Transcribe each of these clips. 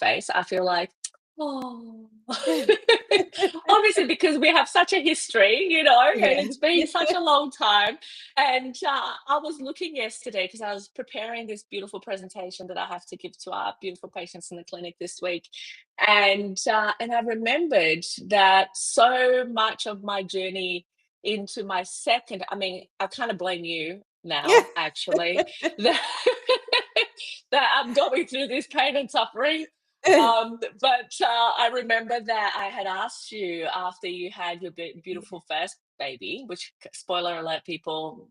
face, I feel like, oh, obviously because we have such a history, and Yeah. it's been such a long time. And I was looking yesterday because I was preparing this beautiful presentation that I have to give to our beautiful patients in the clinic this week, and I remembered that so much of my journey into my second, I mean, I kind of blame you Yeah. now, actually, that, that I'm going through this pain and suffering. But I remember that I had asked you after you had your beautiful first baby, which, spoiler alert, people,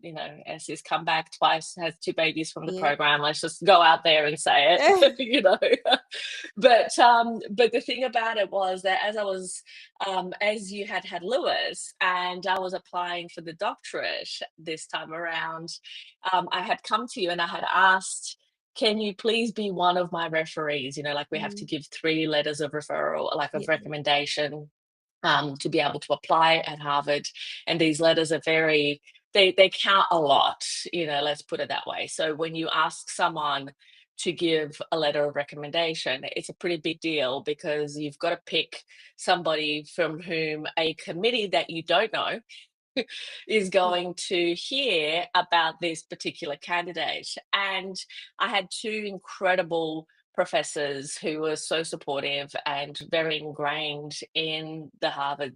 Essie's come back twice, has two babies from the Yeah. program. Let's just go out there and say Yeah. it, But the thing about it was that as you had Lewis, and I was applying for the doctorate this time around, I had come to you and I had asked, can you please be one of my referees? Like we have to Mm, give 3 letters of referral, like of yeah. recommendation, to be able to apply at Harvard. And these letters are they count a lot, let's put it that way. So when you ask someone to give a letter of recommendation, it's a pretty big deal because you've got to pick somebody from whom a committee that you don't know is Yeah. going to hear about this particular candidate. And I had 2 incredible professors who were so supportive and very ingrained in the Harvard,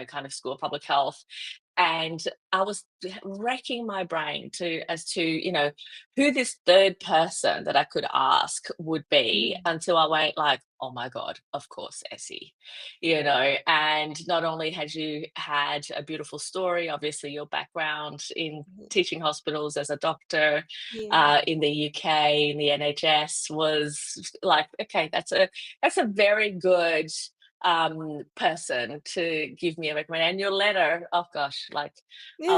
kind of School of Public Health. And I was racking my brain as to, who this third person that I could ask would be, Mm, until I went like, oh my God, of course, Essie. And not only had you had a beautiful story, obviously your background in teaching hospitals as a doctor yeah. in the UK, in the NHS, was like, okay, that's a very good person to give me a recommend. And your letter, oh gosh, like Yeah.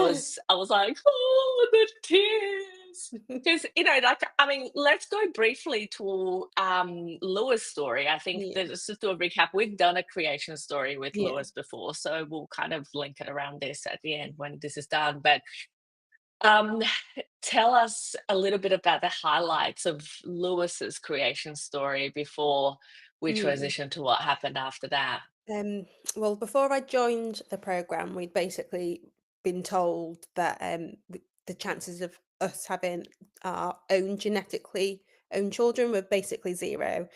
I was like, oh, the tears. Because, like, I mean, let's go briefly to Lewis' story. I think Yeah. that, just to do a recap, we've done a creation story with Yeah. Lewis before, so we'll kind of link it around this at the end when this is done. But um, tell us a little bit about the highlights of Lewis's creation story before we Mm. transition to what happened after that. Um, well, before I joined the program, we'd basically been told that the chances of us having our own genetically own children were basically zero.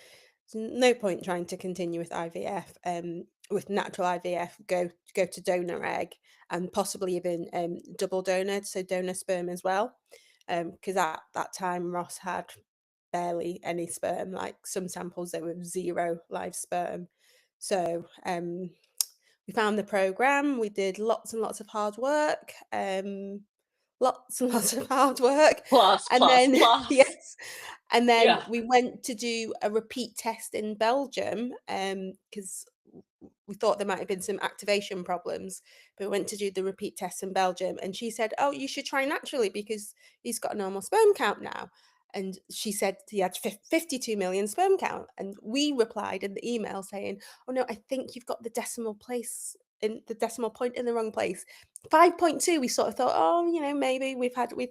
So no point trying to continue with IVF. With natural IVF, go to donor egg and possibly even double donor, so donor sperm as well. Because at that time Ross had barely any sperm. Like some samples, there were zero live sperm. So we found the program. We did lots and lots of hard work. Lots and lots of hard work, Plus, and plus, then plus. yes, and then Yeah. we went to do a repeat test in Belgium, because we thought there might have been some activation problems, but we went to do the repeat test in Belgium, and she said, "Oh, you should try naturally because he's got a normal sperm count now." And she said he had 52 million sperm count, and we replied in the email saying, "Oh no, I think you've got the decimal point in the wrong place." 5.2, we sort of thought, oh, maybe we've had Because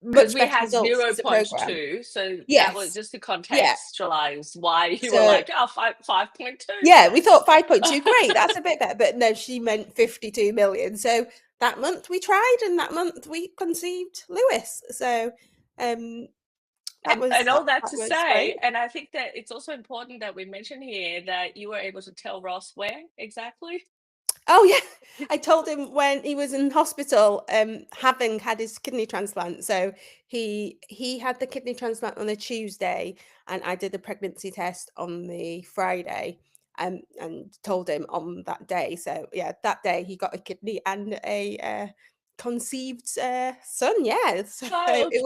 much we better had results zero as a point program. 0.2, so that was Yes. just to Yeah. contextualize why you were So like, "Oh, 5.2." yeah, we thought 5.2, great, that's a bit better. But no, she meant 52 million. So that month we tried, and that month we conceived Lewis. So um that was And all that that to was great. say, and I think that it's also important that we mention here that you were able to tell Ross where exactly? Oh yeah, I told him when he was in hospital, having had his kidney transplant. So he had the kidney transplant on a Tuesday, and I did the pregnancy test on the Friday, and told him on that day. So yeah, that day he got a kidney and a conceived son. Yeah, so Child. it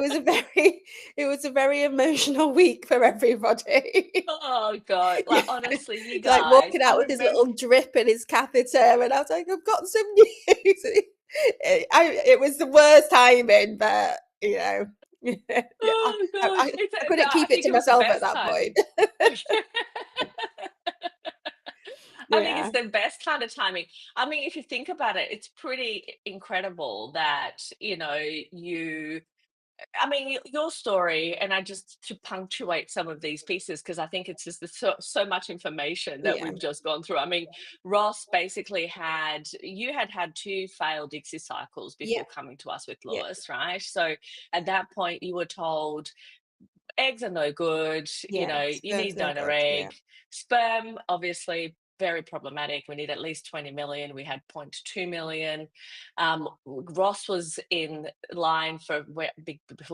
was a very it was a very emotional week for everybody. Oh god, like, honestly, you Like guys, walking I out with his remember. little drip and his catheter, and I was like, "I've got some news." It was the worst timing, but yeah, Oh gosh, I couldn't I keep it think to it was the myself at best that point. timing. I think it's Yeah, the best kind of timing. I mean, if you think about it, it's pretty incredible that, you I mean, your story, and I just to punctuate some of these pieces because I think it's just so much information that Yeah. we've just gone through. I mean, Ross basically had two failed ICSI cycles Yeah. before coming to us with Yeah. Lewis, right? So at that point, you were told eggs are no good, Yeah. you Sperm's need no donor good. Yeah. egg. Sperm, obviously, very problematic. We need at least 20 million. We had zero point 0.2 million. Ross was in line for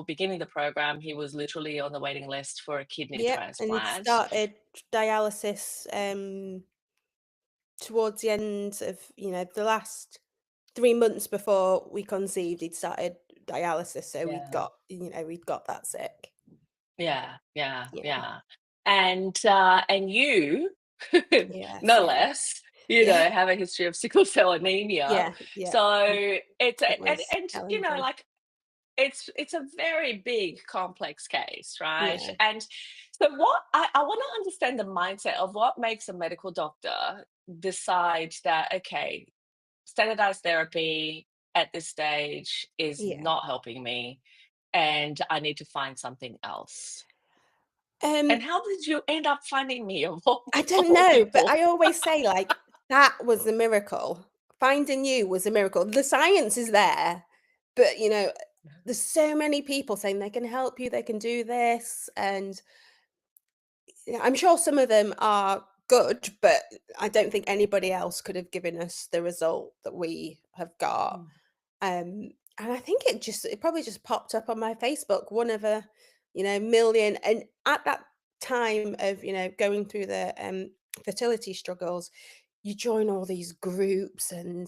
beginning the program. He was literally on the waiting list for a kidney Yep, and it transplant. started dialysis, towards the end of, the last 3 months before we conceived, he'd started dialysis, so Yeah. we'd got that sick. Yeah, yeah, Yeah, yeah. And you, yeah, no same. less, Yeah, have a history of sickle cell anemia. yeah, yeah. So it's It a was challenging. like it's a very big complex case, right? Yeah, And so what I want to understand the mindset of what makes a medical doctor decide that, okay, standardized therapy at this stage is yeah. not helping me and I need to find something else. Um, And how did you end up finding me of all I of don't all know, but people? I always say, like, that was the miracle. Finding you was a miracle. The science is there, but, there's so many people saying they can help you, they can do this, and yeah, I'm sure some of them are good, but I don't think anybody else could have given us the result that we have got. Mm, And I think it probably just popped up on my Facebook, one of a, million. And at that time of, going through the fertility struggles, you join all these groups and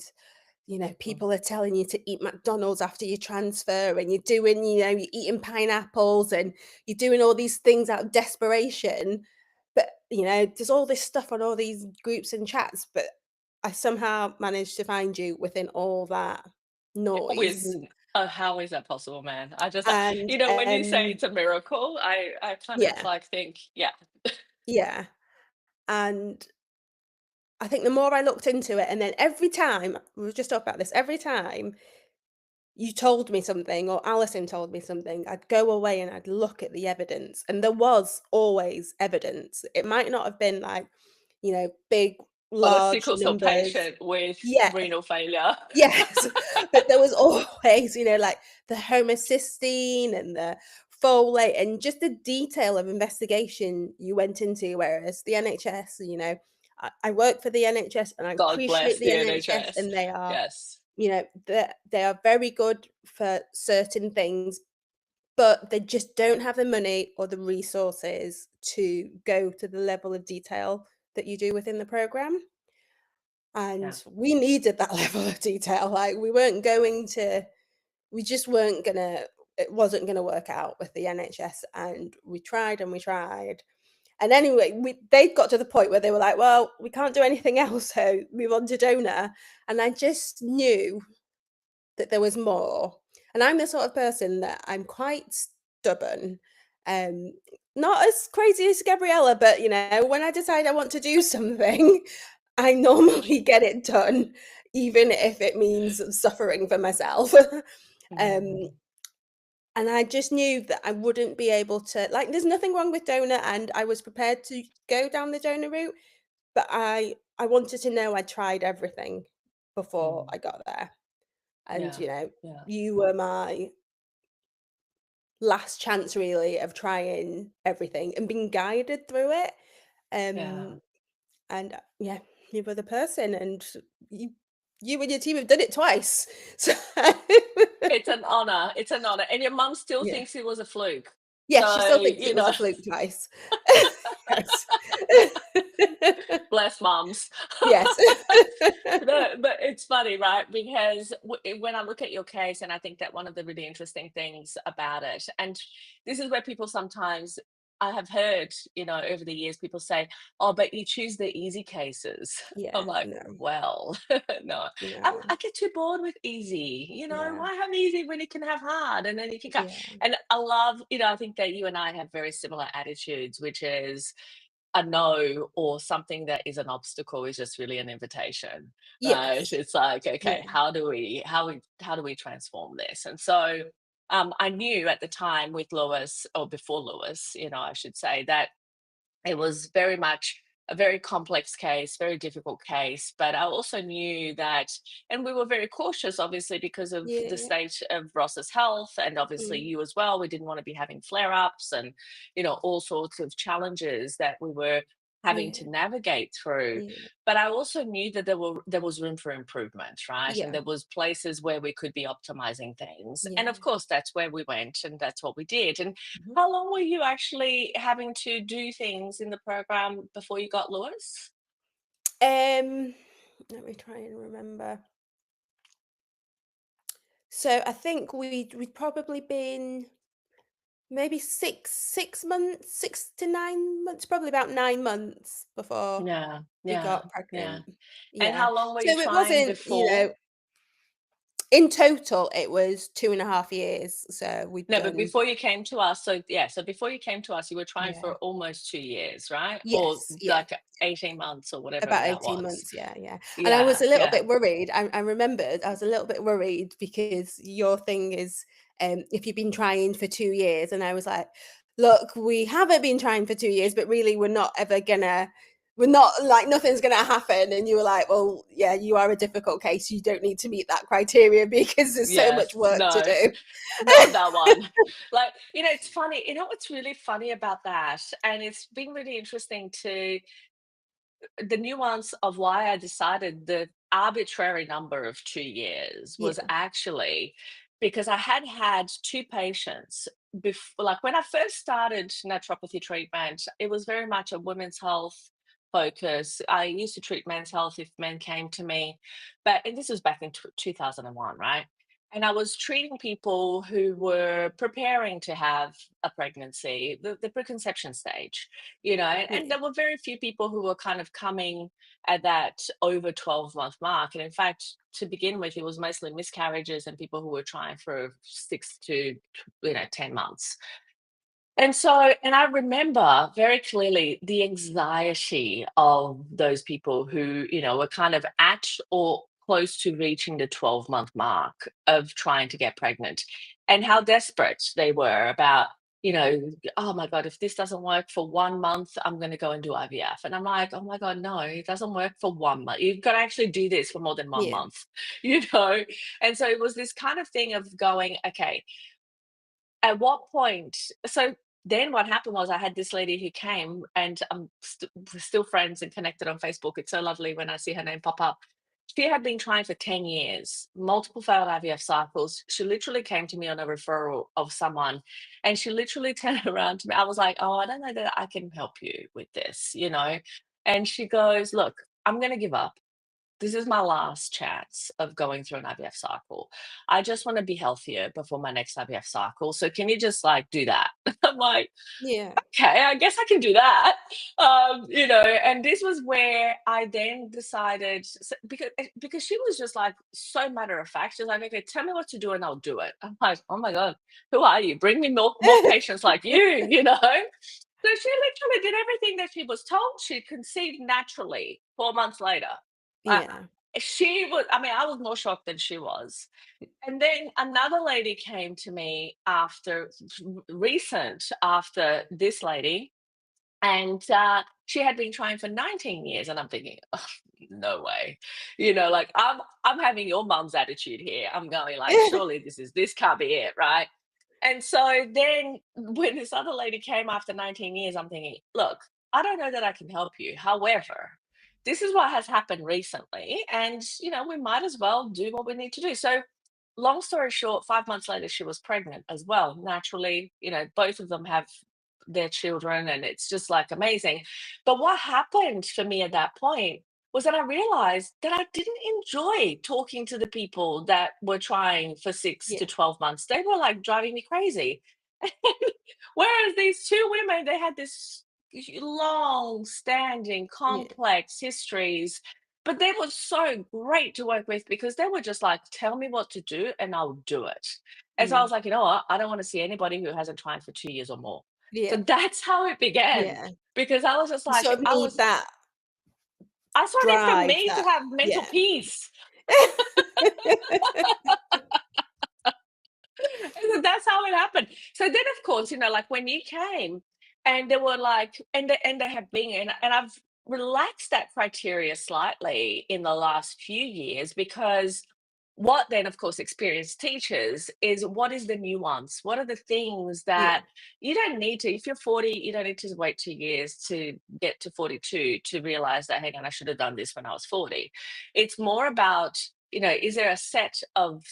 mm. people are telling you to eat McDonald's after you transfer, and you're eating pineapples and you're doing all these things out of desperation. But, there's all this stuff on all these groups and chats, but I somehow managed to find you within all that With noise. how is that possible, man? I just, And, when you say it's a miracle, I kind of yeah, like think, yeah. yeah. And I think the more I looked into it, and then every time, we were just talking about this, every time you told me something or Alison told me something, I'd go away and I'd look at the evidence, and there was always evidence. It might not have been like, big, Well, a large sickle cell numbers. patient with Yeah, renal failure. yes, but there was always, like the homocysteine and the folate and just the detail of investigation you went into. Whereas the NHS, I work for the NHS and I God appreciate bless the the NHS, NHS. and Yes. they are very good for certain things, but they just don't have the money or the resources to go to the level of detail that you do within the program. Yeah. And we needed that level of detail. Like we just weren't gonna, it wasn't gonna work out with the NHS, and we tried and we tried. And anyway, they got to the point where they were like, well, we can't do anything else, so move on to donor. And I just knew that there was more. And I'm the sort of person that I'm quite stubborn. Um, Not as crazy as Gabriella, but when I decide I want to do something, I normally get it done, even if it means suffering for myself. um, Mm, and I just knew that I wouldn't be able to, like, there's nothing wrong with donor, and I was prepared to go down the donor route, but I wanted to know I tried everything before mm. I got there. And, Yeah. Yeah. you were my last chance really of trying everything and being guided through it. Yeah. Um, and yeah, you were the person, and you you and your team have done it twice. So It's an honor. It's an honor. And your mum still yeah. thinks it was a fluke. Yeah, she So, still thinks it was a fluke twice. Yes. bless mums. Yes. But it's funny, right? Because when I look at your case, and I think that one of the really interesting things about it, and this is where people sometimes, I have heard, over the years, people say, "Oh, but you choose the easy cases." I'm Yeah, like, no, well, no, no. I get too bored with easy. Yeah, Why have easy when you can have hard, and then you can go. yeah. And I love, I think that you and I have very similar attitudes, which is a no or something that is an obstacle is just really an invitation, right? Yes. It's like, okay, Yeah. how do we transform this? And so I knew at the time with Lewis, or before Lewis, I should say, that it was very much a very complex case, very difficult case. But I also knew that, and we were very cautious, obviously, because of Yeah, the yeah. state of Ross's health, and obviously Mm. you as well. We didn't want to be having flare ups and, all sorts of challenges that we were having Yeah, to navigate through. yeah, But I also knew that there was room for improvement, right? And yeah, there was places where we could be optimizing things. And of yeah. course, that's where we went, and that's what we did. And Mhm. how long were you actually having to do things in the program before you got Lewis? Um, Let me try and remember. So I think we'd probably been maybe 6 months, 6 to 9 months, probably about 9 months before Yeah, we yeah, got yeah. pregnant. And Yeah. how long were you So it trying wasn't, before? in total it was 2.5 years. So we'd No, but done, before you came to us, so yeah, so before you came to us, you were trying yeah. for almost 2 years, right? Or Yes, yeah. like 18 months or whatever About that 18 was. months, yeah, yeah, and I was Yeah, a little yeah. bit worried. I remembered I was a little bit worried because your thing is, if you've been trying for 2 years, and I was like, "Look, we haven't been trying for 2 years, but really we're not like, nothing's gonna happen," and you were like, "Well, yeah, you are a difficult case, you don't need to meet that criteria because there's so much Yes, work to no, do." not that one. Like, it's funny, what's really funny about that, and it's been really interesting to the nuance of why I decided the arbitrary number of 2 years was Yeah, actually because I had had two patients before, like when I first started naturopathy treatment, it was very much a women's health focus. I used to treat men's health if men came to me, but and this was back in 2001, right? And I was treating people who were preparing to have a pregnancy, the preconception stage, and yeah, there were very few people who were kind of coming at that over 12-month mark. And in fact, to begin with, it was mostly miscarriages and people who were trying for 10 months. And so, and I remember very clearly the anxiety of those people who, were kind of at or close to reaching the 12-month mark of trying to get pregnant, and how desperate they were about, oh my God, if this doesn't work for 1 month, I'm going to go and do IVF. And I'm like, oh my God, no, it doesn't work for 1 month. You've got to actually do this for more than one yeah, month, you know? And so it was this kind of thing of going, okay, at what point, so then what happened was I had this lady who came, and we're still friends and connected on Facebook. It's so lovely when I see her name pop up. She had been trying for 10 years, multiple failed IVF cycles. She literally came to me on a referral of someone, and she literally turned around to me. I was like, "Oh, I don't know that I can help you with this." And she goes, "Look, I'm going to give up. This is my last chance of going through an IVF cycle. I just want to be healthier before my next IVF cycle. So can you just like do that?" I'm like, yeah, okay, I guess I can do that. And this was where I then decided, because she was just like so matter of fact. She's like, okay, tell me what to do and I'll do it. I'm like, oh my God, who are you? Bring me more patients like you. So she literally did everything that she was told. She conceived naturally 4 months later. Uh, yeah, she was, I mean, I was more shocked than she was. And then another lady came to me after this lady, and she had been trying for 19 years, and I'm thinking, oh, no way, like I'm having your mum's attitude here. I'm going like, surely this can't be it, right? And so then when this other lady came after 19 years, I'm thinking, look, I don't know that I can help you. However, this is what has happened recently, and we might as well do what we need to do. So long story short, 5 months later, she was pregnant as well. Naturally, both of them have their children, and it's just like amazing. But what happened for me at that point was that I realized that I didn't enjoy talking to the people that were trying for six to yeah, 12 months. They were like driving me crazy. Whereas these two women, they had this long standing, yeah, complex histories, but they were so great to work with because they were just like, tell me what to do and I'll do it. And so I mm, was like, you know what? I don't want to see anybody who hasn't tried for 2 years or more. So yeah, that's how it began. yeah. Because I was just You like, sort of need that I just wanted for drive, me to that, have mental yeah. peace. So that's how it happened. So then, of course, like when you came, and they were like, and they have been, and I've relaxed that criteria slightly in the last few years because what then, of course, experience teaches is what is the nuance? What are the things Yeah, that you don't need to, if you're 40, you don't need to wait 2 years to get to 42 to realize that, hang on, I should have done this when I was 40. It's more about, is there a set of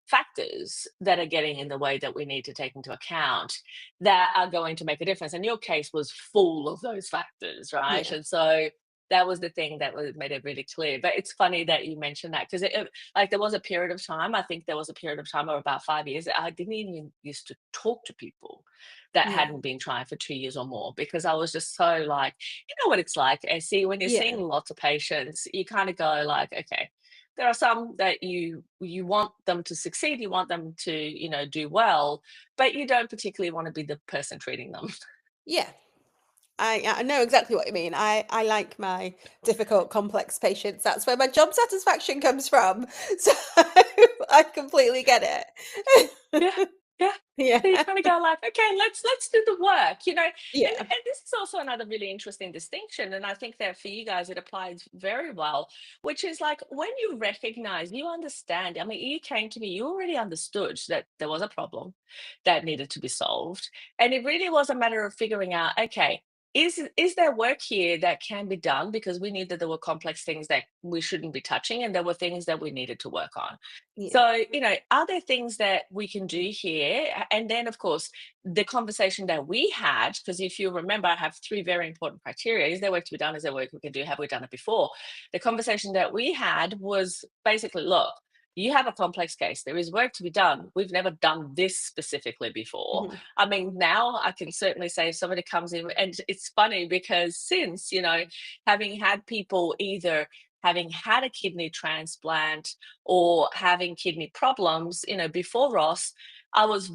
factors that are getting in the way that we need to take into account that are going to make a difference. And your case was full of those factors, right? yeah, And so that was the thing that made it really clear. But it's funny that you mentioned that because like there was a period of time, I think there was a period of time of about 5 years, that I didn't even used to talk to people that yeah, hadn't been trying for 2 years or more because I was just so like, you know what it's like, see, when you're yeah, seeing lots of patients, you kind of go like, okay, there are some that you want them to succeed, you want them to, do well, but you don't particularly want to be the person treating them. yeah. I know exactly what you mean. I like my difficult, complex patients. That's where my job satisfaction comes from. So I completely get Yeah, it. yeah. So you Yeah, kind of go like, okay, let's do the work, yeah, and this is also another really interesting distinction, and I think that for you guys it applies very well, which is like when you recognize, you understand. I mean, you came to me, you already understood that there was a problem that needed to be solved, and it really was a matter of figuring out, okay, is there work here that can be done because we knew that there were complex things that we shouldn't be touching, and there were things that we needed to work on. yeah, So, are there things that we can do here? And then, of course, the conversation that we had, because if you remember, I have three very important criteria. Is there work to be done? Is there work we can do? Have we done it before? The conversation that we had was basically, look, you have a complex case. There is work to be done. We've never done this specifically before. mhm, I mean, now I can certainly say if somebody comes in, and it's funny because since, having had people either having had a kidney transplant or having kidney problems, before Ross, I was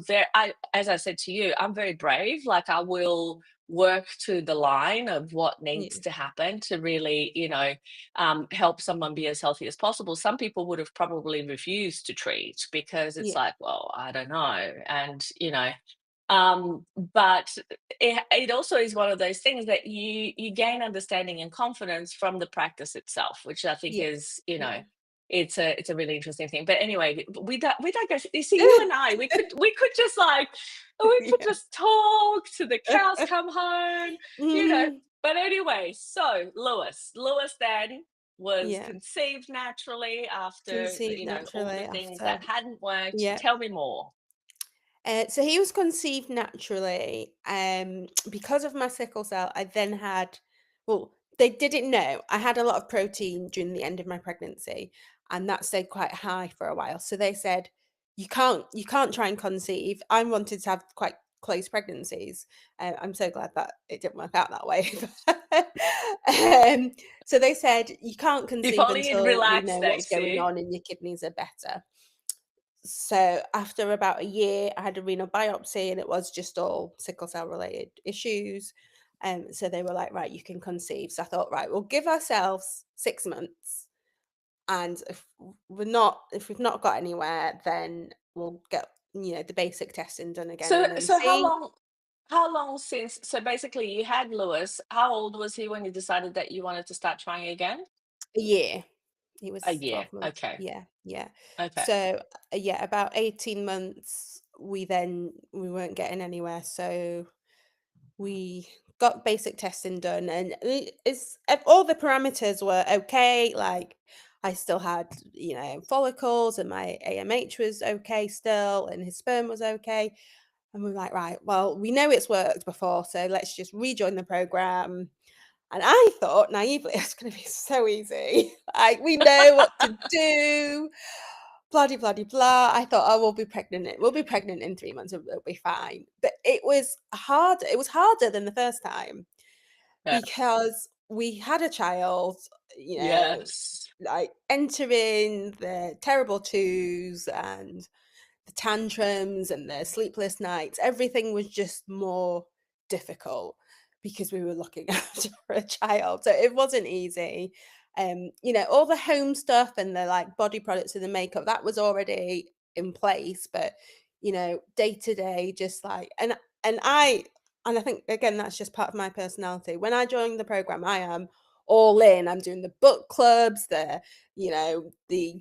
as I said to you, I'm very brave. Like I will work to the line of what needs yeah, to happen to really, help someone be as healthy as possible. Some people would have probably refused to treat because it's yeah, like, well, I don't know. And, but it also is one of those things that you gain understanding and confidence from the practice itself, which I think yeah, is, yeah. it's a really interesting thing. But anyway, we digress. You see, you and I, we could just like we could Yeah. just talk to the cows come home, you know. Mhm. But anyway, so Lewis then was Yeah, conceived naturally after conceived all naturally the things that after hadn't worked. yeah. Tell me more. So he was conceived naturally. Because of my sickle cell, I then had, well, they didn't know. I had a lot of protein during the end of my pregnancy, and that stayed quite high for a while. So they said, you can't try and conceive. I wanted to have quite close pregnancies. I'm so glad that it didn't work out that way. um, so they said, you can't If conceive only you'd until we relaxed, know what's going Stacey. on and your kidneys are better. So after about a year, I had a renal biopsy and it was just all sickle cell related issues. So they were like, right, you can conceive. So I thought, right, we'll give ourselves 6 months. And if we've not got anywhere, then we'll get, the basic testing done again So and then so see how long since, so basically you had Lewis. How old was he when you decided that you wanted to start trying again? a year. It A was year. 12 months. Okay. Yeah, yeah. Okay. So yeah, about 18 months, we weren't getting anywhere. So we got basic testing done, and all the parameters were okay. Like I still had, follicles, and my AMH was okay still, and his sperm was okay. And we are like, right, well, we know it's worked before, so let's just rejoin the program. And I thought naively it's going to be so easy. Like we know what to do. Blah de blah de blah. I thought, oh, we'll be pregnant in 3 months. It'll be fine. But it was hard. It was harder than the first time Yeah. because we had a child, you know, Yes. like entering the terrible twos and the tantrums and the sleepless nights. Everything was just more difficult because we were looking after a child. So it wasn't easy. All the home stuff and the like body products and the makeup that was already in place, but day to day, just like and I and I think again that's just part of my personality. When I join the program, I am all in. I'm doing the book clubs, the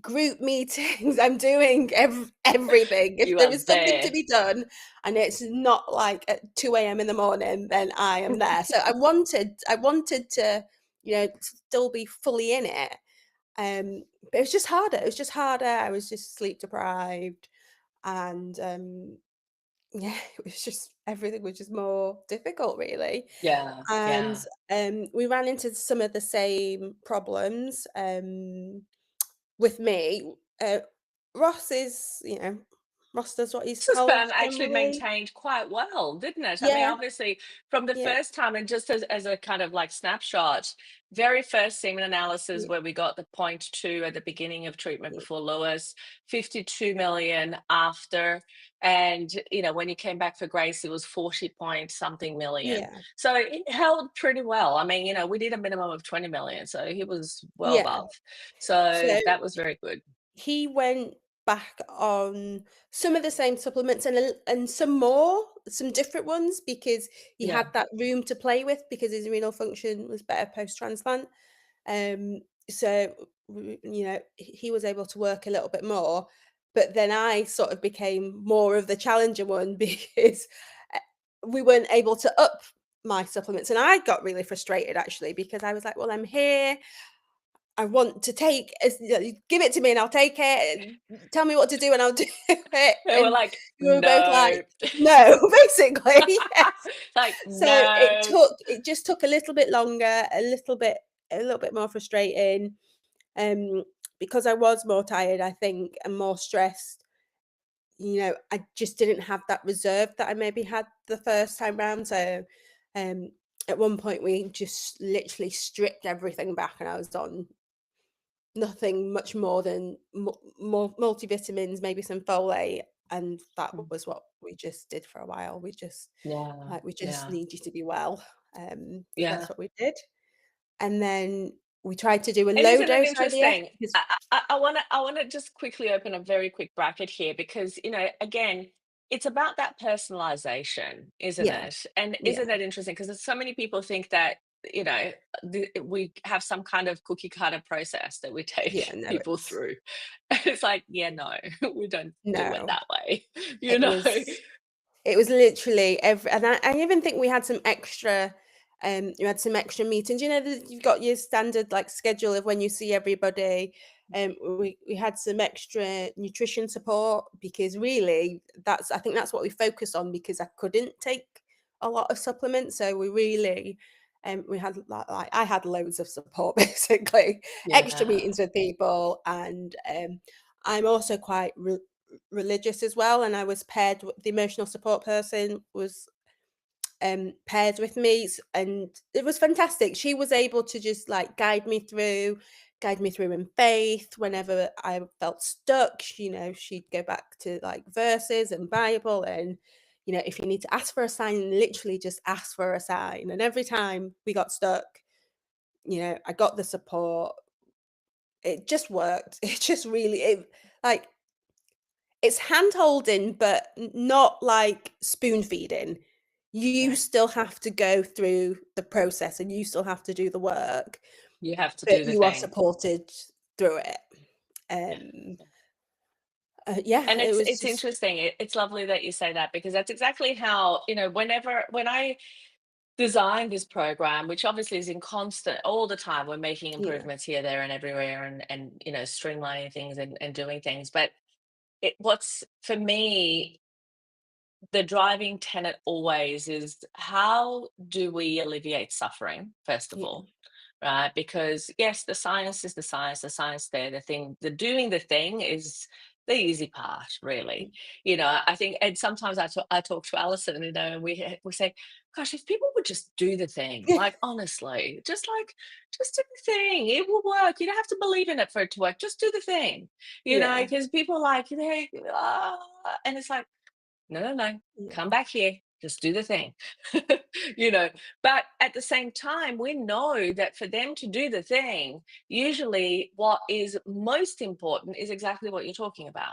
group meetings. I'm doing everything. If You there are is something to there. be done, and it's not like at 2 a.m. in the morning, then I am there. So I wanted to, still be fully in it. But it was just harder. It was just harder. I was just sleep deprived, and yeah, it was just everything was just more difficult, really. Yeah, And yeah. we ran into some of the same problems with me. Ross is, Ross does what he's So told sperm actually generally. maintained quite well, didn't it? I mean, Yeah, obviously, from the yeah, first time, and just as a kind of like snapshot, very first semen analysis yeah, where we got the point 0.2 at the beginning of treatment yeah, before Lewis, 52 million after. And, when you came back for Grace, it was 40 point something million. yeah, So it held pretty well. I mean, we did a minimum of 20 million. So he was well yeah. above. So So that was very good. he went back on some of the same supplements and some different ones because he Yeah. had that room to play with because his renal function was better post-transplant. So he was able to work a little bit more, but then I sort of became more of the challenger one because uh, we weren't able to up my supplements, and I got really frustrated actually because I was like, "Well, I'm here. I want to take give it to me and I'll take it. Tell me what to do and I'll do it." They were And like, we were both like, no. "No," basically. Yes. Like, So no. it just took a little bit longer, a little bit more frustrating. Um, because I was more tired, I think, and more stressed. I just didn't have that reserve that I maybe had the first time round. So, um, at one point we just literally stripped everything back, and I was on nothing much more than more multivitamins, maybe some folate, and that Mm. was what we just did for a while. We just Yeah, like, "We just yeah, need you to be well." So yeah. that's what we did, and then we tried to do a And low isn't it dose IVF interesting? because I wanna just quickly open a very quick bracket here because, again, it's about that personalization, isn't yeah, it? And yeah, isn't that interesting? Because so many people think that, you know, we have some kind of cookie cutter process that we take yeah, no, people through. It's like, yeah, no, we don't do it no, that way, you it know? was It was literally every and I even think we had some extra meetings. That you've got your standard, like, schedule of when you see everybody. We had some extra nutrition support because really I think that's what we focused on because I couldn't take a lot of supplements. So we had like I had loads of support basically, extra Yeah. meetings with people, and I'm also quite religious as well, and I was paired with the emotional support person was paired with me, and it was fantastic. She was able to just like guide me through in faith whenever I felt stuck. She'd go back to like verses and Bible, and if you need to ask for a sign, literally just ask for a sign. And every time we got stuck, I got the support. It just worked. It just really like it's hand holding, but not like spoon feeding. You Right. still have to go through the process and you still have to do the work, You have to but do the you are thing. supported through it. Um, yeah, And it was it's just interesting. It's lovely that you say that because that's exactly how, when I designed this program, which obviously is in constant all the time, we're making yeah, improvements here, there, and everywhere, and streamlining things and doing things. But what's for me the driving tenet always is how do we alleviate suffering first of yeah, all, right? Because yes, the science is the science there, the doing the thing is the easy part, really. I think, and sometimes I talk to Alison, and we say, gosh, if people would just do the thing, yeah, like honestly, just do the thing, it will work. You don't have to believe in it for it to work. Just do the thing, yeah, because people like and it's like, no, no, no, yeah, come back here, just do the thing. you know but at the same time, we know that for them to do the thing, usually what is most important is exactly what you're talking about,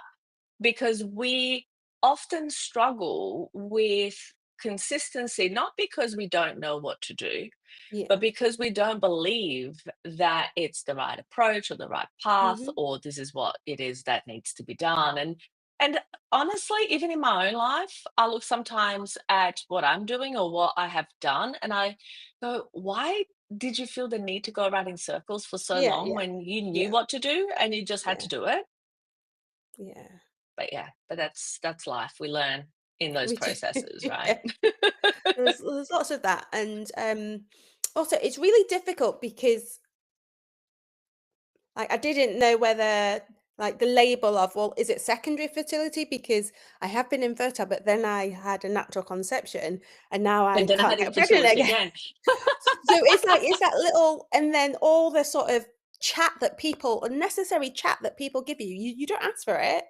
because we often struggle with consistency, not because we don't know what to do, but Yeah. because we don't believe that it's the right approach or the right path, Mhm. or this is what it is that needs to be done. And honestly, even in my own life, I look sometimes at what I'm doing or what I have done, and I go, why did you feel the need to go around in circles for so Yeah, long yeah, when you knew yeah, what to do and you just had yeah, to do it? yeah. But yeah, but that's life. We learn in those We do. processes, right? Yeah. There's lots of that, and, also it's really difficult because, like, I didn't know whether, like, the label of, well, is it secondary fertility? Because I have been infertile, but then I had a natural conception, and now I And then I can't had get pregnant infertility again. again. So it's like it's that little, and then all the sort of chat that people, unnecessary chat that people give you. You don't ask for it,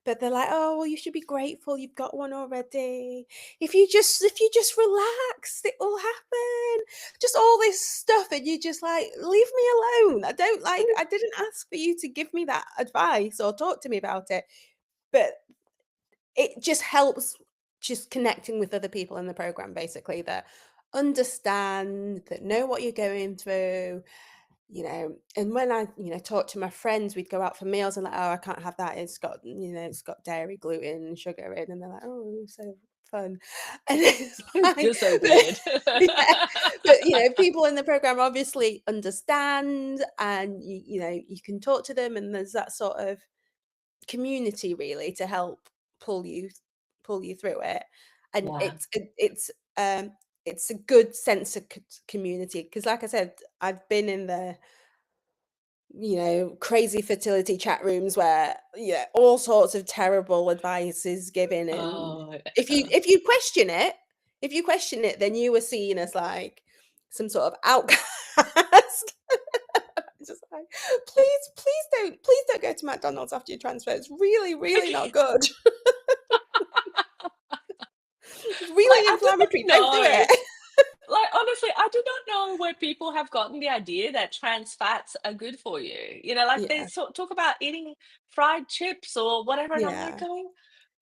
but they're like, "Oh, well, you should be grateful you've got one already. If you just relax, it will happen." Just all this stuff, and you just like, "Leave me alone. I didn't ask for you to give me that advice or talk to me about it." But it just helps, just connecting with other people in the program, basically, that understand, that know what you're going through, and when I, talk to my friends, we'd go out for meals and like, "Oh, I can't have that. It's got dairy, gluten, and sugar in." And they're like, "Oh, so fun." And it's like, You're so good. yeah, but people in the program obviously understand, and you can talk to them, and there's that sort of community really to help pull you pull you through it. And Yeah. um it's a good sense of community, because like I said, I've been in the crazy fertility chat rooms where all sorts of terrible advice is given, and Oh, if you yeah. if you question it if you question it, then you were seen as like some sort of outcast. It's just like, please don't go to McDonald's after your transfer. It's really, really not good. It's Like, really I do inflammatory. not Don't do know. it. Like, honestly, I do not know where people have gotten the idea that trans fats are good for you. Like they Yeah, talk about eating fried chips or whatever, and I'm like yeah. going,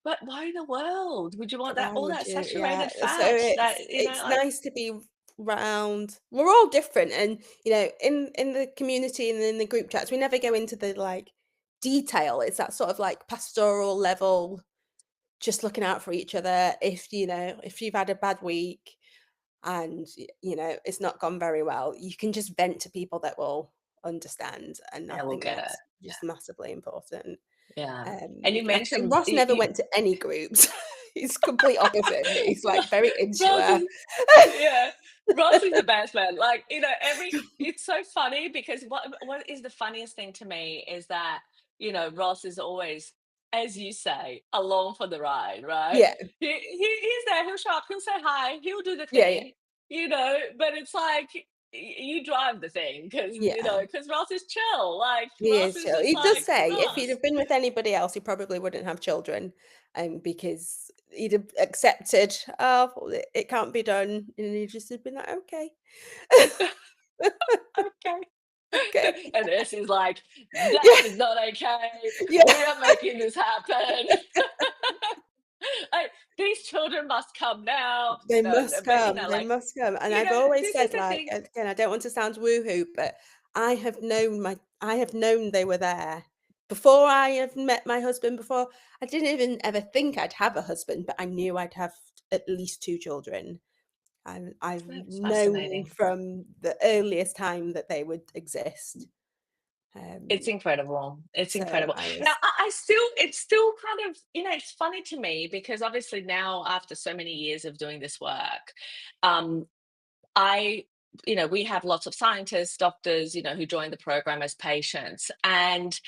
but why in the world would you want that Why all would that you? Yeah. saturated So fat? That it's like, nice to be round. We're all different, and in the community and in the group chats, we never go into the like detail. It's that sort of like pastoral level, just looking out for each other. If you've had a bad week, and it's not gone very well, you can just vent to people that will understand, and I they will think get it. that's just massively important. Yeah. And you Like I said, mentioned Ross never went to any groups. He's complete opposite of me. He's like very Ross insular. is yeah. Ross is the best man. Like, it's so funny because what is the funniest thing to me is that, Ross is always, as you say, along for the ride, right? Yeah, He's there, he'll show up, he'll say hi, he'll do the yeah, yeah, thing, but it's like you drive the thing because yeah. because Ross is chill. Like He Ross is is chill. just He does like say if he'd Ross. have been with anybody else, he probably wouldn't have children, because he'd have accepted, "Oh, well, it can't be done," and he'd just have been like, "Okay." Okay. Okay. And this is like, that Yeah, is not okay. yeah. We are making this happen. Like, these children must come now. They No, must but come, they must come, and you I've know, always this is said, the like, thing. again, I don't want to sound woohoo, but I have known they were there before I have met my husband. Before I didn't even ever think I'd have a husband, but I knew I'd have at least 2 children, and I've That's known fascinating. from the earliest time that they would exist. It's Um, incredible. It's so incredible. I Now, was I still, it's still kind of, it's funny to me because obviously now, after so many years of doing this work, um, I, we have lots of scientists, doctors, who join the program as patients. And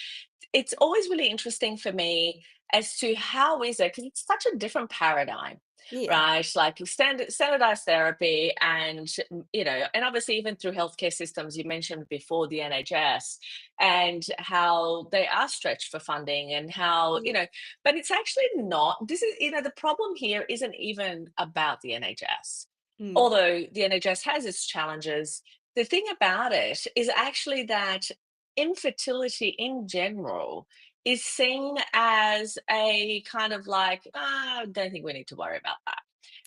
it's always really interesting for me as to how is it, because it's such a different paradigm, yeah, right? Like standardized therapy, and and obviously even through healthcare systems, you mentioned before the NHS, and how they are stretched for funding, and how yeah, but it's actually not. This is the problem here isn't even about the NHS, mm, although the NHS has its challenges. The thing about it is actually that infertility in general is seen as a kind of like, "Ah, I don't think we need to worry about that."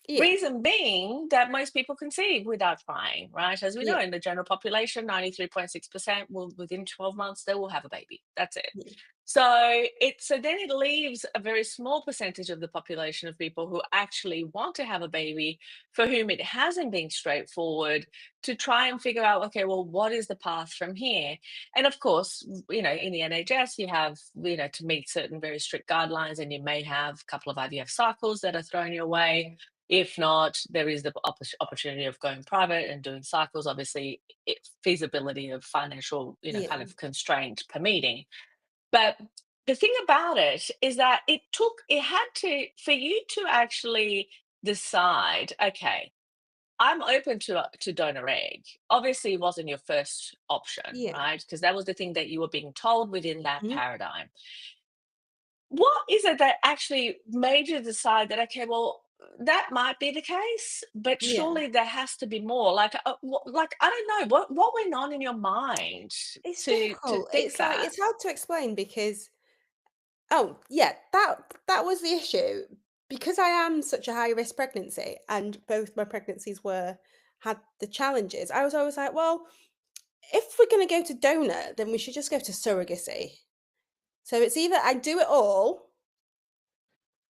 Yeah. Reason being that most people conceive without trying, right? As we know, Yeah. in the general population, 93.6% will, within 12 months, they will have a baby. That's it. Yeah. So then it leaves a very small percentage of the population of people who actually want to have a baby, for whom it hasn't been straightforward to try and figure out, okay, well, what is the path from here? And of course, in the NHS, you have, to meet certain very strict guidelines, and you may have a couple of IVF cycles that are thrown your way. If not, there is the opportunity of going private and doing cycles. Obviously, feasibility of financial, kind Yeah. of constraint permitting. But the thing about it is that it had to, for you to actually decide, okay, I'm open to donor egg. Obviously, it wasn't your first option, Yeah. right? Because that was the thing that you were being told within that Mhm. paradigm. What is it that actually made you decide that, okay, well, that might be the case, but Yeah. surely there has to be more? Like, like I don't know what went on in your mind It's to difficult. think It's like that. it's hard to explain because oh, yeah, that was the issue. Because I am such a high risk pregnancy and both my pregnancies were had the challenges, I was always like, well, if we're gonna go to donor, then we should just go to surrogacy. So it's either I do it all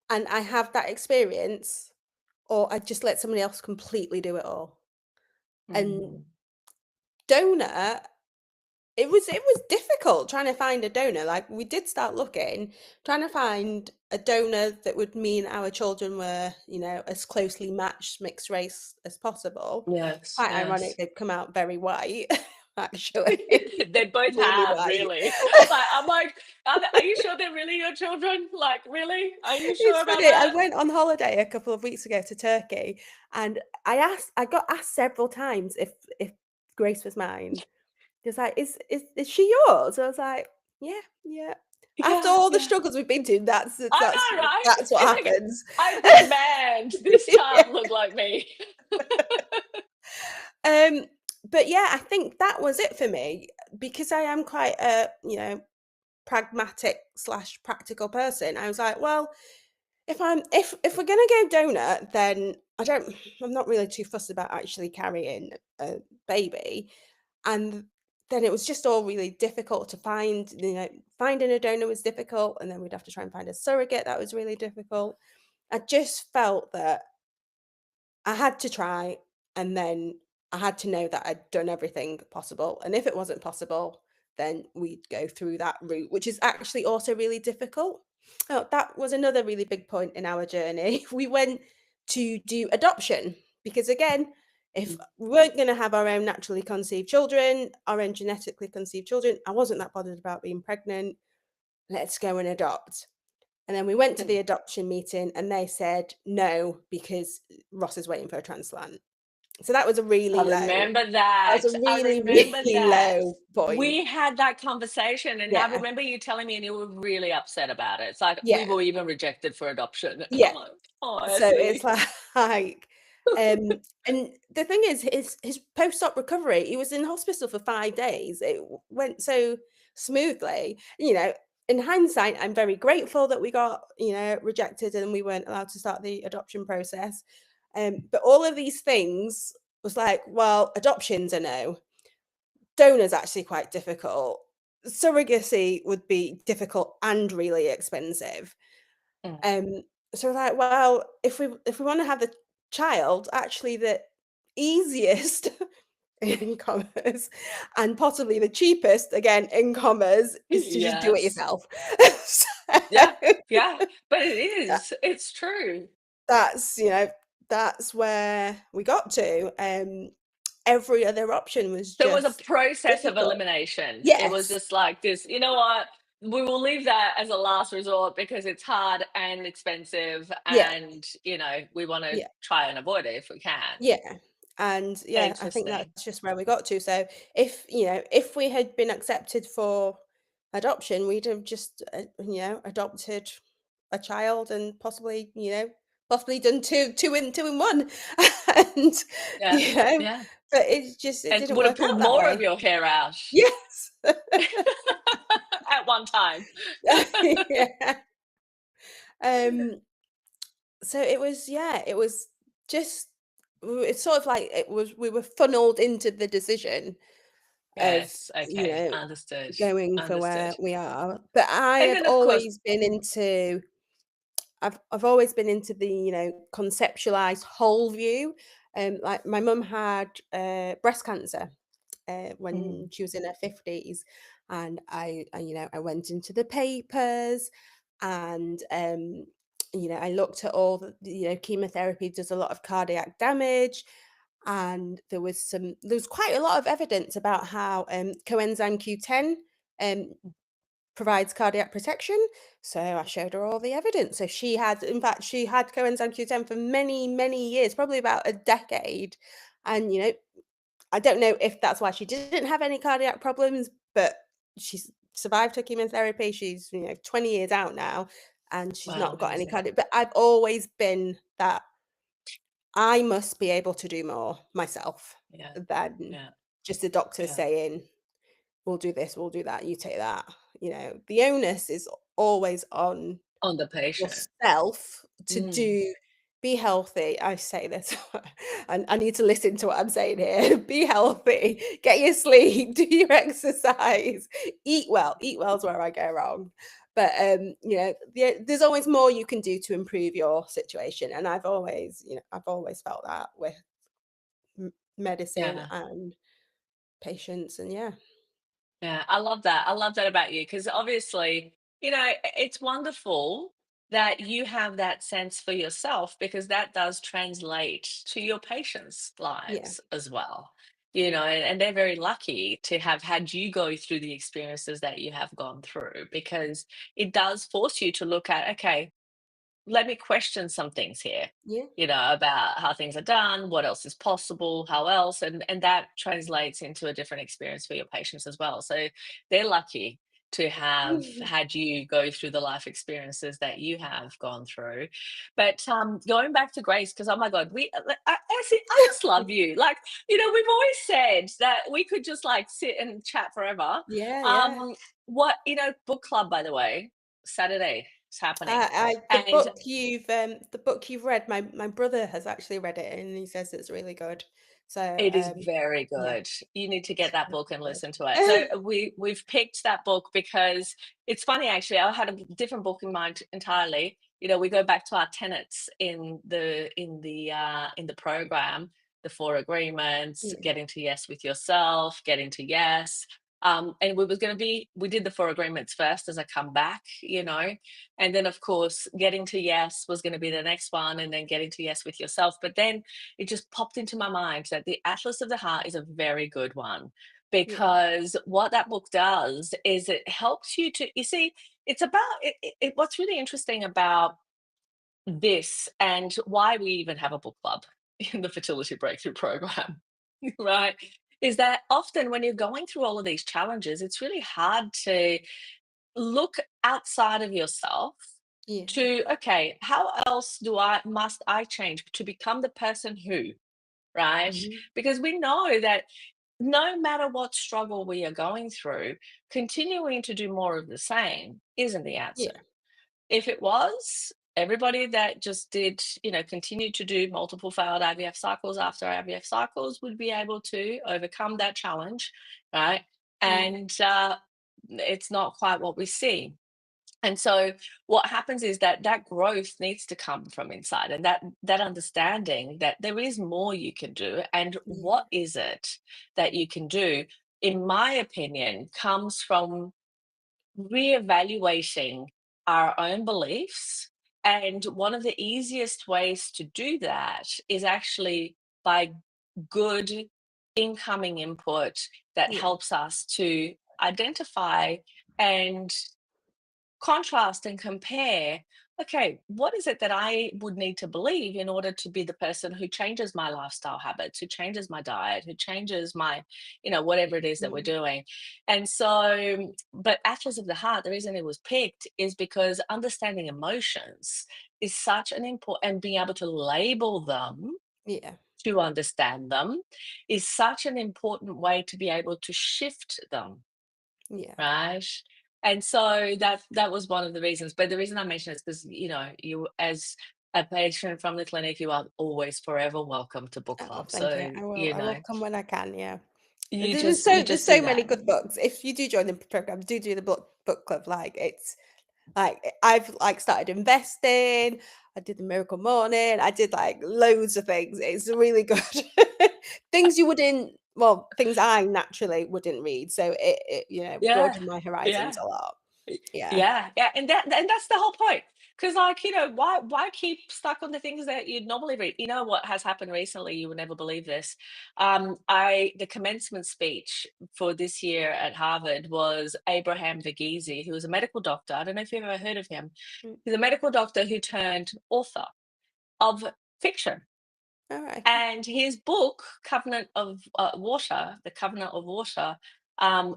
and I have that experience, or I just let somebody else completely do it all. And Mm, donor, it was difficult trying to find a donor. Like we did start looking, trying to find a donor that would mean our children were, as closely matched mixed race as possible. yes, Quite ironic, yes. they've come out very white, actually, They both really have, white. really. Like, I'm like, are you sure they're really your children? Like, really? Are you sure It's about funny. I that? went on holiday a couple of weeks ago to Turkey, and I got asked several times if Grace was mine. He was like, "Is she yours?" I was like, "Yeah, yeah." After Yeah, all the yeah. struggles we've been to, that's I that's know, right? that's what It's like, happens. I demand this Yeah. child look like me. Um, but yeah, I think that was it for me because I am quite a, pragmatic slash practical person. I was like, well, if we're gonna go donut, then I'm not really too fussed about actually carrying a baby. And then it was just all really difficult to find, finding a donor was difficult, and then we'd have to try and find a surrogate, that was really difficult. I just felt that I had to try, and then I had to know that I'd done everything possible, and if it wasn't possible, then we'd go through that route, which is actually also really difficult. Oh, that was another really big point in our journey. We went to do adoption because, again, if we weren't going to have our own naturally conceived children, our own genetically conceived children, I wasn't that bothered about being pregnant. Let's go and adopt. And then we went to the adoption meeting and they said no because Ross is waiting for a transplant. So that was a I really low remember that was that. a I really, remember really that. low point. We had that conversation, and I Yeah, remember you telling me, and you were really upset about it. It's like we yeah, were even rejected for adoption. And yeah. I'm like, oh, I So it's see. like, and the thing is, his post-op recovery, he was in hospital for 5 days. It went so smoothly. In hindsight, I'm very grateful that we got, rejected and we weren't allowed to start the adoption process. But all of these things was like, well, adoption's a no. Donor's actually quite difficult. Surrogacy would be difficult and really expensive. Mm. Um, so like, well, if we want to have the child, actually the easiest in commas and possibly the cheapest again in commas is to just do it Yes. yourself. Yeah. So Yeah. But it that, is. It's true. that's that's where we got to. Every other option was So it was a just process of difficult. elimination. It was Yes. just like this, you know what? We will leave that as a last resort because it's hard and expensive, Yeah. and we want to Yeah. try and avoid it if we can. Yeah. And yeah, I think Interesting. that's just where we got to. So if we had been accepted for adoption, we'd have just adopted a child and possibly done two in one. And Yeah. you know, Yeah. but it And didn't would have work pulled out that more of way. your hair out. Yes. at one time. Yeah. Um, so it was, yeah, it was just it's sort of like it was we were funneled into the decision of, Yes, you okay, know, understood, going for understood. where we are. But I And have then, of course always been into I've always been into the, conceptualized whole view. Like my mum had breast cancer when mm, she was in her 50s, and I went into the papers, and I looked at all chemotherapy does a lot of cardiac damage, and there was quite a lot of evidence about how coenzyme Q10 um, provides cardiac protection. So I showed her all the evidence. So in fact, she had coenzyme Q10 for many, many years, probably about a decade. And, I don't know if that's why she didn't have any cardiac problems, but she's survived her chemotherapy. She's, 20 years out now, and she's wow, not got any amazing. cardiac. But I've always been that I must be able to do more myself Yeah, than yeah, just a doctor yeah. saying, we'll do this, we'll do that, you take that. The onus is always on On the patient. yourself to Mm, be healthy. I say this, and I need to listen to what I'm saying here. Be healthy, get your sleep, do your exercise, eat well. Eat well is where I go wrong. But there's always more you can do to improve your situation, and I've always felt that with medicine yeah. and patients, and yeah, Yeah, I love that. I love that about you because obviously, it's wonderful that you have that sense for yourself because that does translate to your patients' yeah, lives as well. And they're very lucky to have had you go through the experiences that you have gone through because it does force you to look at, okay, let me question some things here, yeah, about how things are done, what else is possible, how else, and that translates into a different experience for your patients as well. So they're lucky to have had you go through the life experiences that you have gone through. But going back to Grace, because oh my God, I just love you. Like, we've always said that we could just like sit and chat forever. yeah, yeah. Um, book club, by the way, Saturday is happening. I And the book you've read, my brother has actually read it, and he says it's really good. So, it is very yeah, good. You need to get that book and good. listen to it. So we've picked that book because it's funny actually. I had a different book in mind entirely. We go back to our tenets in the program, the four agreements, Yeah, getting to yes with yourself, getting to yes. And we did the four agreements first as a comeback, and then of course getting to yes was going to be the next one, and then getting to yes with yourself. But then it just popped into my mind that the Atlas of the Heart is a very good one yeah, because what that book does is it helps you to, you see, it's about what's really interesting about this and why we even have a book club in the fertility breakthrough program, right? Is that often when you're going through all of these challenges, it's really hard to look outside of yourself yeah, to, okay, how else must I change to become the person who, right? mhm, Because we know that no matter what struggle we are going through, continuing to do more of the same isn't the answer. yeah, If it was, everybody that just did, continued to do multiple failed IVF cycles after IVF cycles would be able to overcome that challenge, right? yeah, And it's not quite what we see. And so what happens is that that growth needs to come from inside, and that understanding that there is more you can do, and yeah, what is it that you can do, in my opinion, comes from reevaluating our own beliefs. And one of the easiest ways to do that is actually by good incoming input that yeah, helps us to identify and contrast and compare, okay, what is it that I would need to believe in order to be the person who changes my lifestyle habits, who changes my diet, who changes my, whatever it is that we're yeah, doing. And so, but Atlas of the Heart, the reason it was picked is because understanding emotions is such an important, and being able to label them yeah, to understand them is such an important way to be able to shift them, yeah. right? And so that was one of the reasons. But the reason I mention it is because, you as a patient from the clinic, you are always forever welcome to book Oh, club. thank So, you. I will come when I can, yeah. you There's just so do many that. good books. If you do join the program, do the book club. I've like started investing. I did the Miracle Morning. I did like loads of things. It's really good. Things you wouldn't, well, things I naturally wouldn't read. So Yeah. broadened my horizons Yeah. a lot. Yeah. Yeah, yeah, and that's the whole point. Because, like, why keep stuck on the things that you'd normally read? You know what has happened recently? You would never believe this. I the commencement speech for this year at Harvard was Abraham Verghese, who was a medical doctor. I don't know if you've ever heard of him. Mm, He's a medical doctor who turned author of fiction. all right. And his book, Covenant of Water, The Covenant of Water,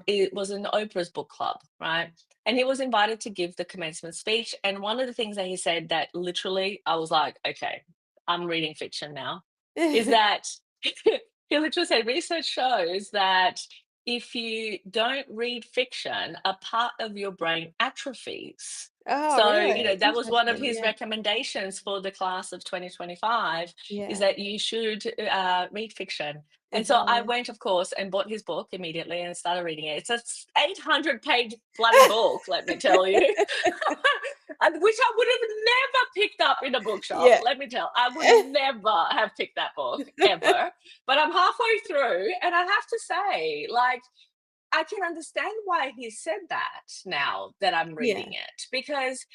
it was in Oprah's book club, right? And he was invited to give the commencement speech. And one of the things that he said that literally I was like, okay, I'm reading fiction now, is that he literally said research shows that if you don't read fiction, a part of your brain atrophies. Oh, So, really? that was one of Interesting. his Yeah. recommendations for the class of 2025 is Yeah. that you should read fiction. And so I Yeah. went, of course, and bought his book immediately and started reading it. It's a 800-page bloody book, let me tell you, which I would have never picked up in a bookshop. Yeah. Let me tell, I would never have picked that book ever. But I'm halfway through, and I have to say, like, I can understand why he said that now that I'm reading Yeah. it, because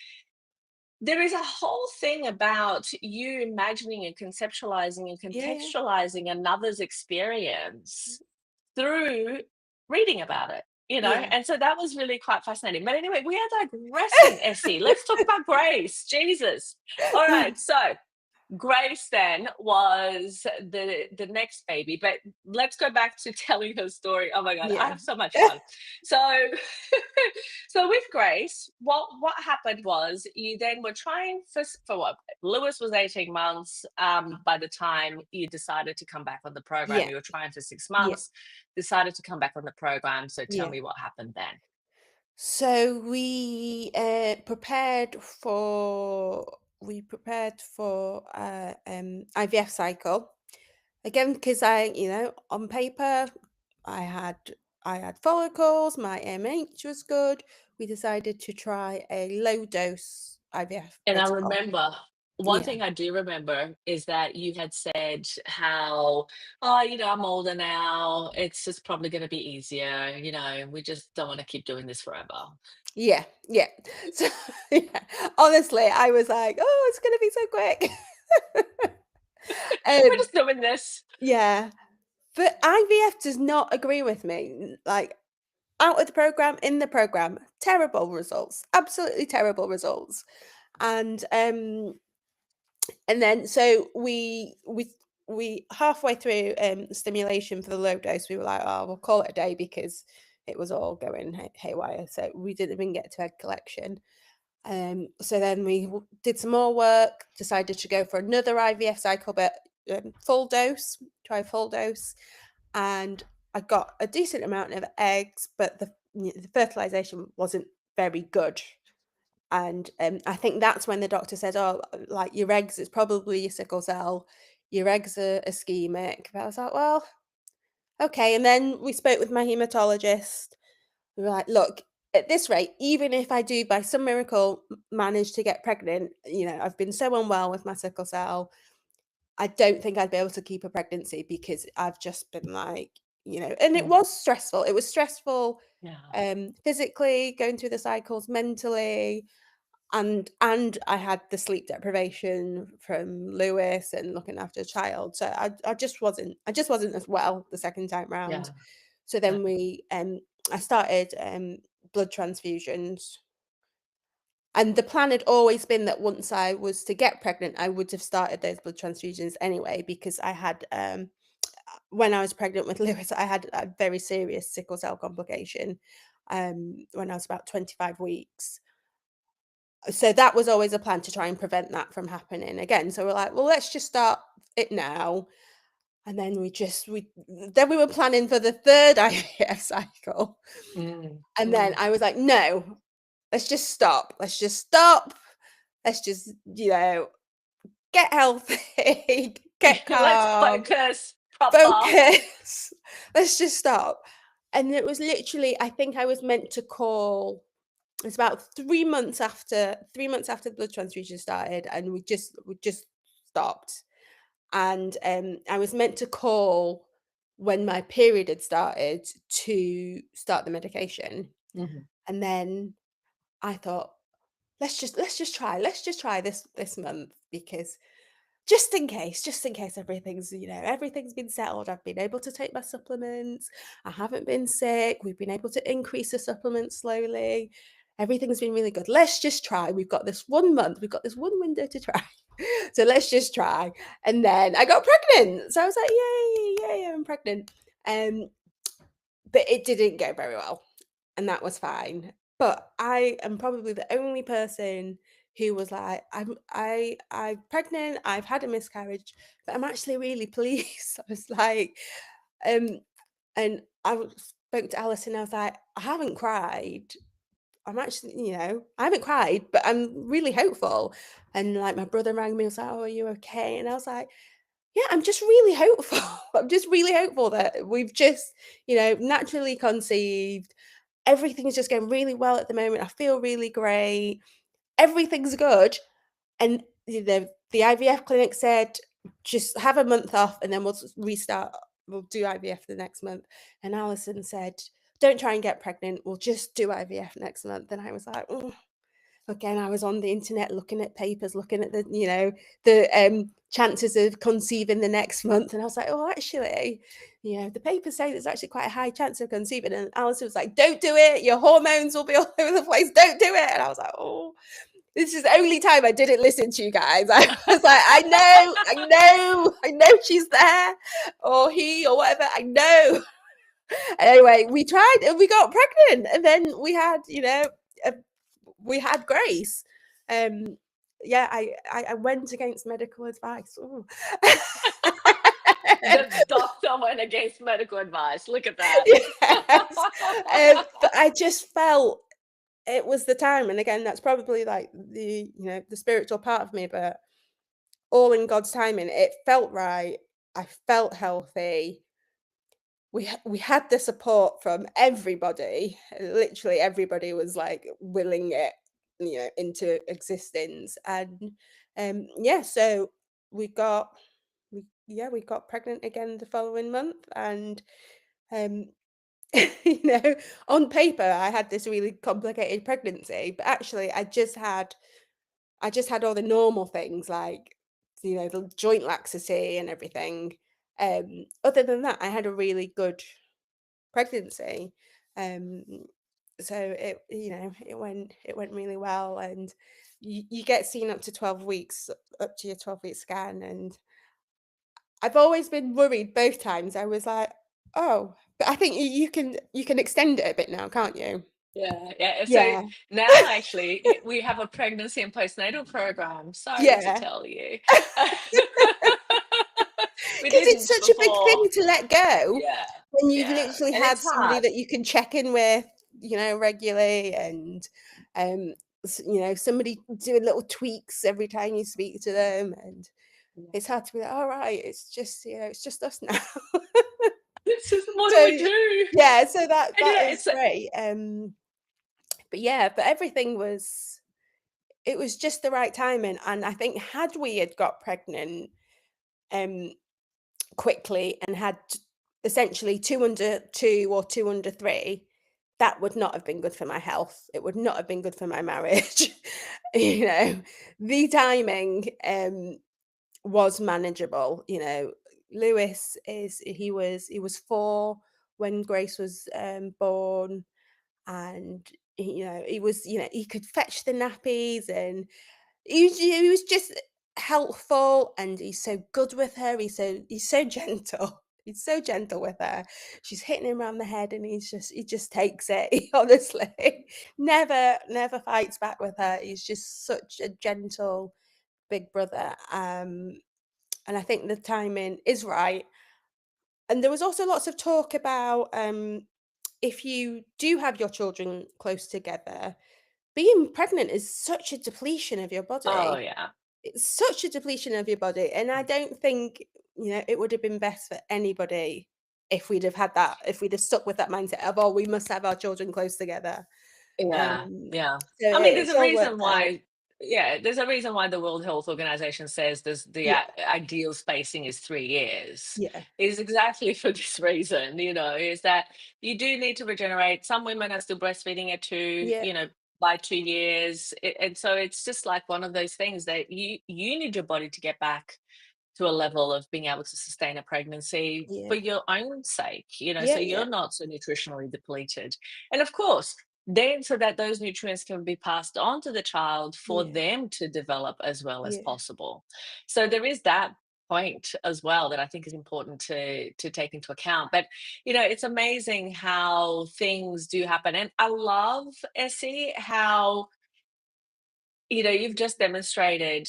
there is a whole thing about you imagining and conceptualizing and Yeah. Yeah. contextualizing another's experience through reading about it, Yeah. and so that was really quite fascinating. But anyway, we are digressing, Essie. Let's talk about grace. Jesus. All right. So Grace then was the next baby, but let's go back to telling her story. Oh my god, I Yeah. have so much fun. So so with Grace, what happened was you then were trying for what? Lewis was 18 months by the time you decided to come back on the program. Yeah. You were trying for six Yeah. months, decided to come back on the program. So tell Yeah. me what happened then. So we prepared for IVF cycle again because on paper I had I had follicles, my MH was good. We decided to try a low dose IVF And I protocol. remember one Yeah. thing I do remember is that you had said how, "Oh, I'm older now. It's just probably gonna be easier, we just don't wanna keep doing this forever. Yeah, yeah. So yeah, honestly, I was like, "Oh, it's gonna be so quick." We're um, just doing this." yeah, but IVF does not agree with me. Like out of the program, in the program, terrible results, absolutely terrible results. And then so we halfway through stimulation for the low dose, we were like, oh, we'll call it a day because it was all going haywire. So we didn't even get to egg collection. So then did some more work, decided to go for another IVF cycle, but full dose, try full dose, and I got a decent amount of eggs, but the fertilization wasn't very good. And I think that's when the doctor said, "Oh, like your eggs, it's probably your sickle cell. Your eggs are ischemic." But I was like, "Well, okay." And then we spoke with my hematologist. We were like, "Look, at this rate, even if I do by some miracle manage to get pregnant, I've been so unwell with my sickle cell. I don't think I'd be able to keep a pregnancy because I've just been like, and it Mm, was stressful. It was stressful yeah, physically, going through the cycles, mentally, and I had the sleep deprivation from Lewis and looking after a child. So I just wasn't as well the second time round. yeah, So yeah. then I started blood transfusions. And the plan had always been that once I was to get pregnant, I would have started those blood transfusions anyway, because I had when I was pregnant with Lewis, I had a very serious sickle cell complication when I was about 25 weeks. So that was always a plan to try and prevent that from happening again. So we're like, well, let's just start it now. And then we were planning for the third IVF cycle. Mm, And then mm. I was like, "No, let's just stop. Let's just stop. Let's just, get healthy, get Let's calm, focus proper. focus. Let's just stop." And it was literally, I think I was meant to call. It's about 3 months after the blood transfusion started, and we just stopped. And I was meant to call when my period had started to start the medication. Mhm. And then I thought, let's just try this month, because just in case everything's been settled. I've been able to take my supplements. I haven't been sick. We've been able to increase the supplements slowly. Everything's been really good. Let's just try. We've got this 1 month. We've got this one window to try. So let's just try. And then I got pregnant. So I was like, yay, yay, I'm pregnant. Um, but it didn't go very well, and that was fine. But I am probably the only person who was like, I'm pregnant, I've had a miscarriage, but I'm actually really pleased." I was like, um, and spoke to Alice, and I was like, "I haven't cried. I'm actually, I haven't cried, but I'm really hopeful." And like my brother rang me and was like, "Oh, are you okay?" And I was like, "Yeah, I'm just really hopeful." I'm just really hopeful that we've just, naturally conceived. Everything's just going really well at the moment. I feel really great. Everything's good. And the IVF clinic said, "Just have a month off and then we'll restart. We'll do IVF the next month." And Alison said, "Don't try and get pregnant. We'll just do IVF next month." And I was like, "Oh." Again, I was on the internet looking at papers, looking at the chances of conceiving the next month, and I was like, "Oh, actually, the papers say there's actually quite a high chance of conceiving." And Alison was like, "Don't do it. Your hormones will be all over the place. Don't do it." And I was like, "Oh." This is the only time I didn't listen to you guys. I was like, I know she's there, or he, or whatever. I know. Anyway, we tried and we got pregnant, and then a we had Grace. Yeah, I went against medical advice. Ooh. The doctor went against medical advice. Look at that. Yes. But I just felt it was the time, and again, that's probably like the spiritual part of me, but all in God's timing. It felt right. I felt healthy. We had the support from everybody. Literally everybody was like willing it, into existence. And yeah, so we got we got pregnant again the following month. And um you know, on paper I had this really complicated pregnancy, but actually I just had all the normal things, like, the joint laxity and everything. Other than that, I had a really good pregnancy. Um, so it went really well, and you get seen up to 12 weeks, up to your 12-week scan. And I've always been worried both times. I was like, "Oh," but I think you can extend it a bit now, can't you? Yeah, yeah. So Yeah. now actually we have a pregnancy and postnatal program. Sorry to Yeah. tell you. We 'Cause it's didn't such a big before. thing to let go Yeah, when you've yeah, literally and had it's somebody hard. that you can check in with, regularly. And, um, somebody doing little tweaks every time you speak to them. And Yeah. it's hard to be like, "All right, it's just us now." This is what do So, we do? yeah, so that And that yeah, is it's a great. But yeah, but everything was it was just the right timing. And I think had we had got pregnant, um quickly, and had essentially 2 under 2 or 2 under 3, that would not have been good for my health. It would not have been good for my marriage. You know, the timing was manageable. Lewis is he was 4 when Grace was born. And he could fetch the nappies, and he was just helpful, and he's so good with her. He's so gentle. He's so gentle with her. She's hitting him around the head, and he just takes it. He honestly never fights back with her. He's just such a gentle big brother. And I think the timing is right. And there was also lots of talk about, if you do have your children close together, being pregnant is such a depletion of your Oh, body. yeah. It's such a depletion of your body, and I don't think, it would have been best for anybody if we'd have had that, if we'd have stuck with that mindset of, "Oh, we must have our children close together." Yeah, Um, yeah. so I mean, there's it's a all reason worked out. why yeah, there's a reason why the World Health Organization says the Yeah, ideal spacing is 3 years. yeah, Is exactly for this reason, is that you do need to regenerate. Some women are still breastfeeding at 2, yeah, by 2 years, and so it's just like one of those things that you need your body to get back to a level of being able to sustain a pregnancy for yeah, your own sake, so yeah, you're yeah, not so nutritionally depleted. And of course, then so that those nutrients can be passed on to the child for yeah, them to develop as well as yeah, possible. So there is that point as well that I think is important to take into account. But it's amazing how things do happen. And I love, Essie, how you've just demonstrated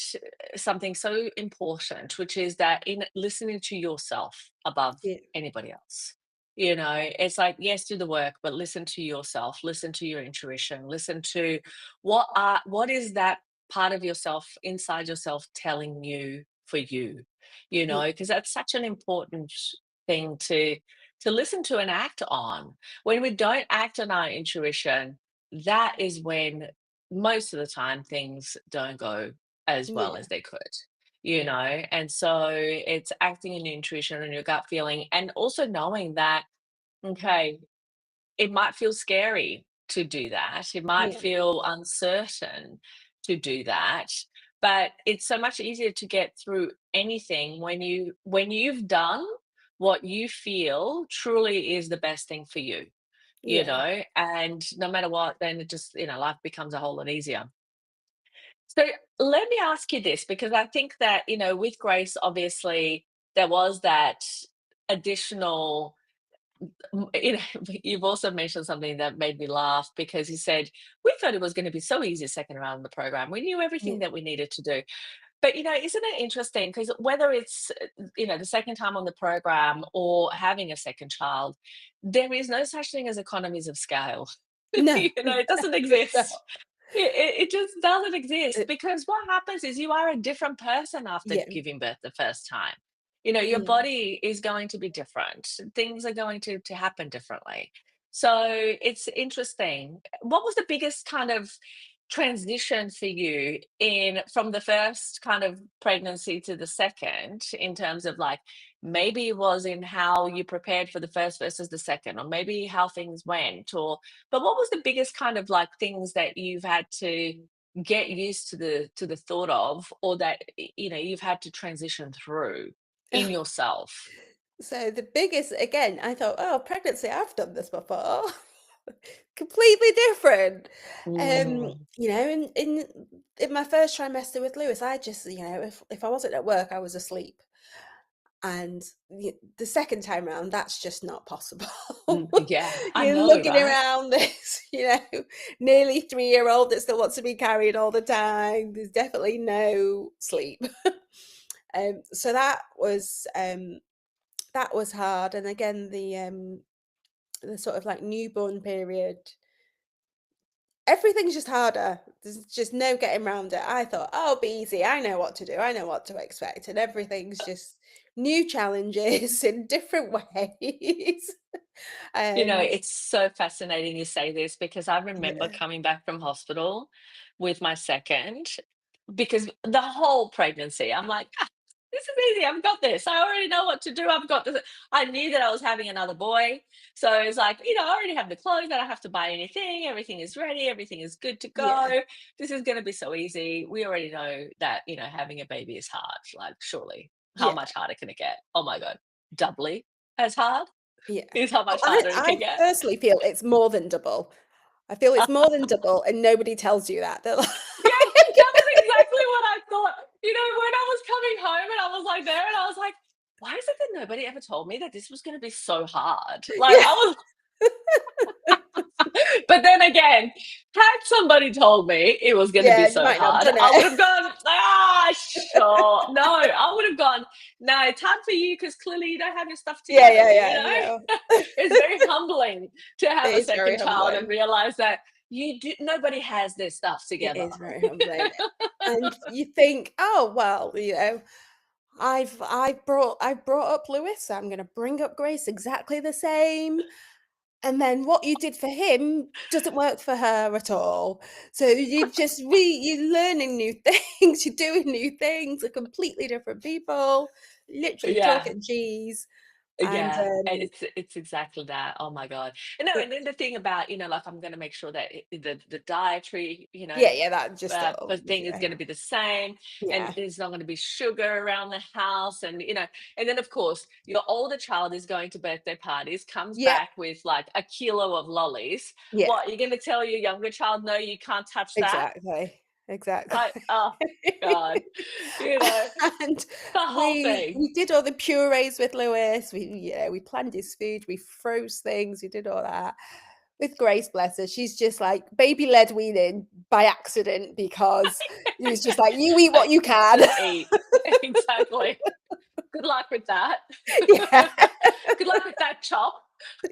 something so important, which is that in listening to yourself above yeah, anybody else. It's like, yes, do the work, but listen to yourself, listen to your intuition, listen to what is that part of yourself inside yourself telling you for you, yeah, because that's such an important thing to listen to and act on. When we don't act on our intuition, that is when most of the time things don't go as well yeah, as they could. And so it's acting on your intuition and your gut feeling, and also knowing that, okay, it might feel scary to do that, it might yeah, feel uncertain to do that, but it's so much easier to get through anything when you've done what you feel truly is the best thing for you, yeah. and no matter what, then it just, life becomes a whole lot easier. So let me ask you this, because I think that, with Grace, obviously, there was that additional, you've also mentioned something that made me laugh, because you said, we thought it was going to be so easy second round of the program. We knew everything Yeah. that we needed to do. But, isn't it interesting? Because whether it's, the second time on the program or having a second child, there is no such thing as economies of scale. No, It doesn't definitely not. exist. It just doesn't exist, It because what happens is you are a different person after yeah, giving birth the first time. Your yeah. body is going to be different. Things are going to happen differently. So it's interesting. What was the biggest kind of transition for you in from the first kind of pregnancy to the second, in terms of, like, maybe it was in how you prepared for the first versus the second, or maybe how things went, or but what was the biggest kind of, like, things that you've had to get used to the thought of, or that you've had to transition through in yourself? So the biggest, again, I thought, "Oh, pregnancy, I've done this before." Completely different. Mm, In my first trimester with Lewis, I just, if I wasn't at work, I was asleep. And the second time round, that's just not possible. yeah, I You're know, looking right? around this, nearly 3-year-old that still wants to be carried all the time. There's definitely no sleep. So that was hard. And again, the sort of like newborn period, everything's just harder. There's just no getting around it. I thought, "Oh, it'll be easy. I know what to do. I know what to expect." And everything's just new challenges in different ways. Um, It's so fascinating you say this, because I remember yeah, coming back from hospital with my second, because the whole pregnancy, I'm like, this is easy. I've got this. I already know what to do. I've got this. I knew that I was having another boy. So it's like, I already have the clothes. I don't have to buy anything. Everything is ready. Everything is good to yeah, go. This is going to be so easy. We already know that, having a baby is hard. Like, surely, how yeah, much harder can it get? Oh my God. Doubly as hard yeah. is how Oh, much I harder it I can get. personally feel it's more than double. I feel it's more than double, and nobody tells you that. They're like Yeah, that was exactly what I thought. When I was coming home and I was like there, and I was like, why is it that nobody ever told me that this was going to be so hard? Like, yeah, I was, but then again, had somebody told me it was going to be yeah, you so might not have hard, done I would it. have gone, sure. No, I would have gone, No, it's hard for you because clearly you don't have your stuff Yeah, together, yeah, you yeah, know? no. It's very humbling to have It a is very second child and humbling. realize that nobody has their stuff It together. is very humbling, and you think, "Oh, well, I brought up Lewis, so I'm gonna bring up Grace exactly the same." And then what you did for him doesn't work for her at all. So you're learning new things, you're doing new things, are completely different people, literally chalk Yeah. and cheese, and, Yeah, and it's exactly that. Oh my God. And no, and then it's the thing about, like I'm gonna make sure that the dietary, yeah, yeah, that just the all thing is yeah, gonna be the same, and yeah. there's not gonna be sugar around the house, and and then of course your older child is going to birthday parties, comes Yep, back with like a kilo of lollies. yeah, What, you're gonna tell your younger child, no, you can't touch that? exactly, exactly. Like, oh God, you know, And the whole thing. we did all the purees with Lewis, we planned his food, we froze things, we did all that. With Grace, bless her, she's just like baby-led weaning by accident because he was just like, "You eat what Like, you can." just eat. Exactly. Good luck with that. Yeah, Good luck with that chop.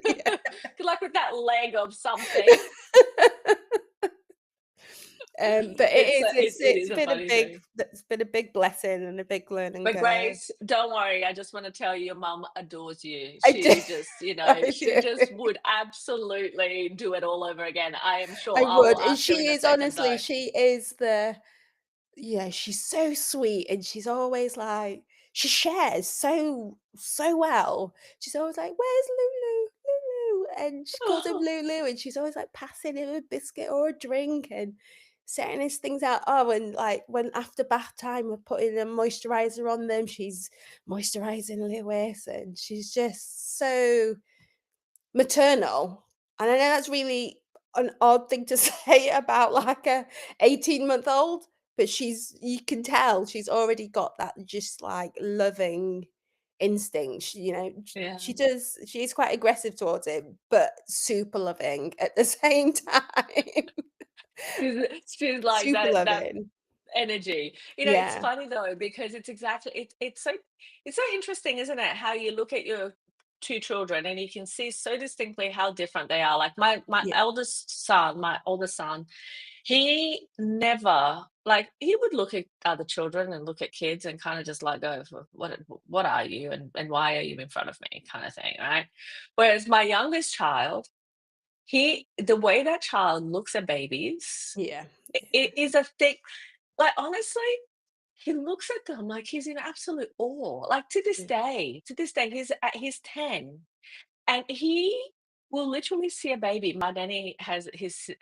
yeah. Good luck with that leg of something. But It it's is a been a funny big thing. it's been a big blessing and a big learning But curve. Grace, don't worry. I just want to tell you, your mum adores you. I do, She just, I she do. just would absolutely do it all over again. I am sure I I'll would, and ask her in she a is second, honestly, though. she is the yeah, she's so sweet and she's always like she shares so well. She's always like, "Where's Lulu? Lulu?" And she calls him Oh, Lulu and she's always like passing him a biscuit or a drink and setting his things out. Oh, and like when after bath time we're putting a moisturizer on them, she's moisturizing Lewis and she's just so maternal, and I know that's really an odd thing to say about, like, a 18-month-old, but you can tell she's already got that just, like, loving instinct. yeah. She is quite aggressive towards him, but super loving at the same time. She's like Super that loving. energy. It's Yeah. funny though because it's so interesting, isn't it? How you look at your two children and you can see so distinctly how different they are. Like Yeah. my oldest son, he never like he would look at other children and look at kids and kind of just like go, What are you and why are you in front of me?" kind of thing, right? Whereas my youngest child, the way that child looks at babies, Yeah. it is a thing. Like, honestly, he looks at them like he's in absolute awe. Like, Yeah. to this day, he's 10, and he will literally see a baby. My nanny has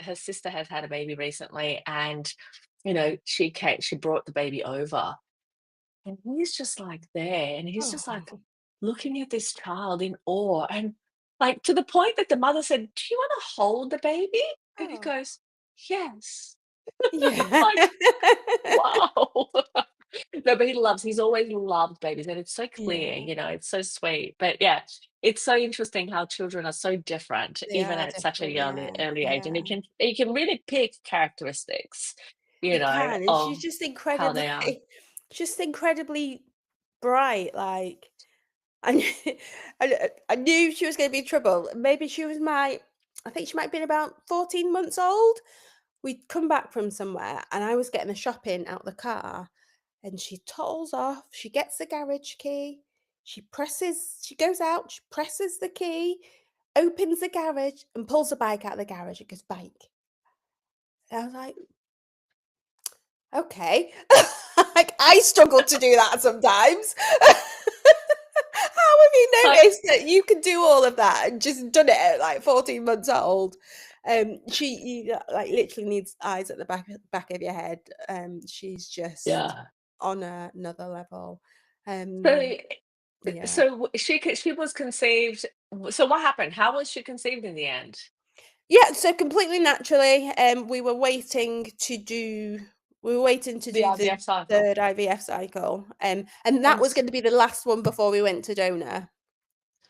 her sister has had a baby recently, and, she brought the baby over, and he's just, like, there, and he's just, like, Oh. looking at this child in awe, and, like, to the point that the mother said, "Do you wanna hold the baby?" And he Oh. goes, "Yes." Yeah. Like, wow. No, but he's always loved babies, and it's so clear, Yeah. it's so sweet. But yeah, it's so interesting how children are so different, They even are at such a different, young yeah, early age, and yeah. you can really pick characteristics, It can, and she's of just how they are. just incredibly bright, like, I knew I knew she was gonna be in trouble. Maybe I think she might have been about 14 months old. We'd come back from somewhere, and I was getting the shopping out the car, and she toddles off, she gets the garage key, she goes out, she presses the key, opens the garage, and pulls the bike out of the garage. It goes, "Bike." And I was like, okay. Like, I struggle to do that sometimes. How have you Like, noticed that you can do all of that and just done it at, like, 14 months old? Like, literally needs eyes at the back of your head. She's just yeah. on another level. Um, So, yeah. she was conceived. So what happened? How was she conceived in the end? Yeah, so completely naturally, we were waiting to The do the IVF cycle. 3rd IVF cycle, and that And was gonna be the last one before we went to donor.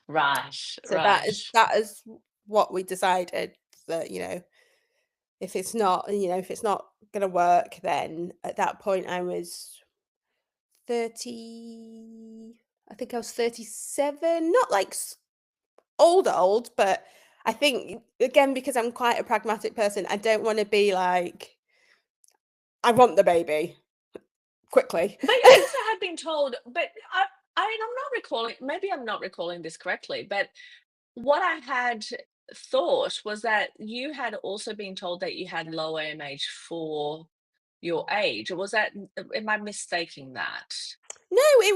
right, So right. that is what we decided that, if it's not gonna work, then at that point I was 30. I think I was 37, not like old, but I think again because I'm quite a pragmatic person, I don't want to be like I want the baby quickly. But you also had been told, but I'm not recalling, maybe I'm not recalling this correctly, but what I had thought was that you had also been told that you had low AMH for your age. Or was that, am I mistaking that? No, it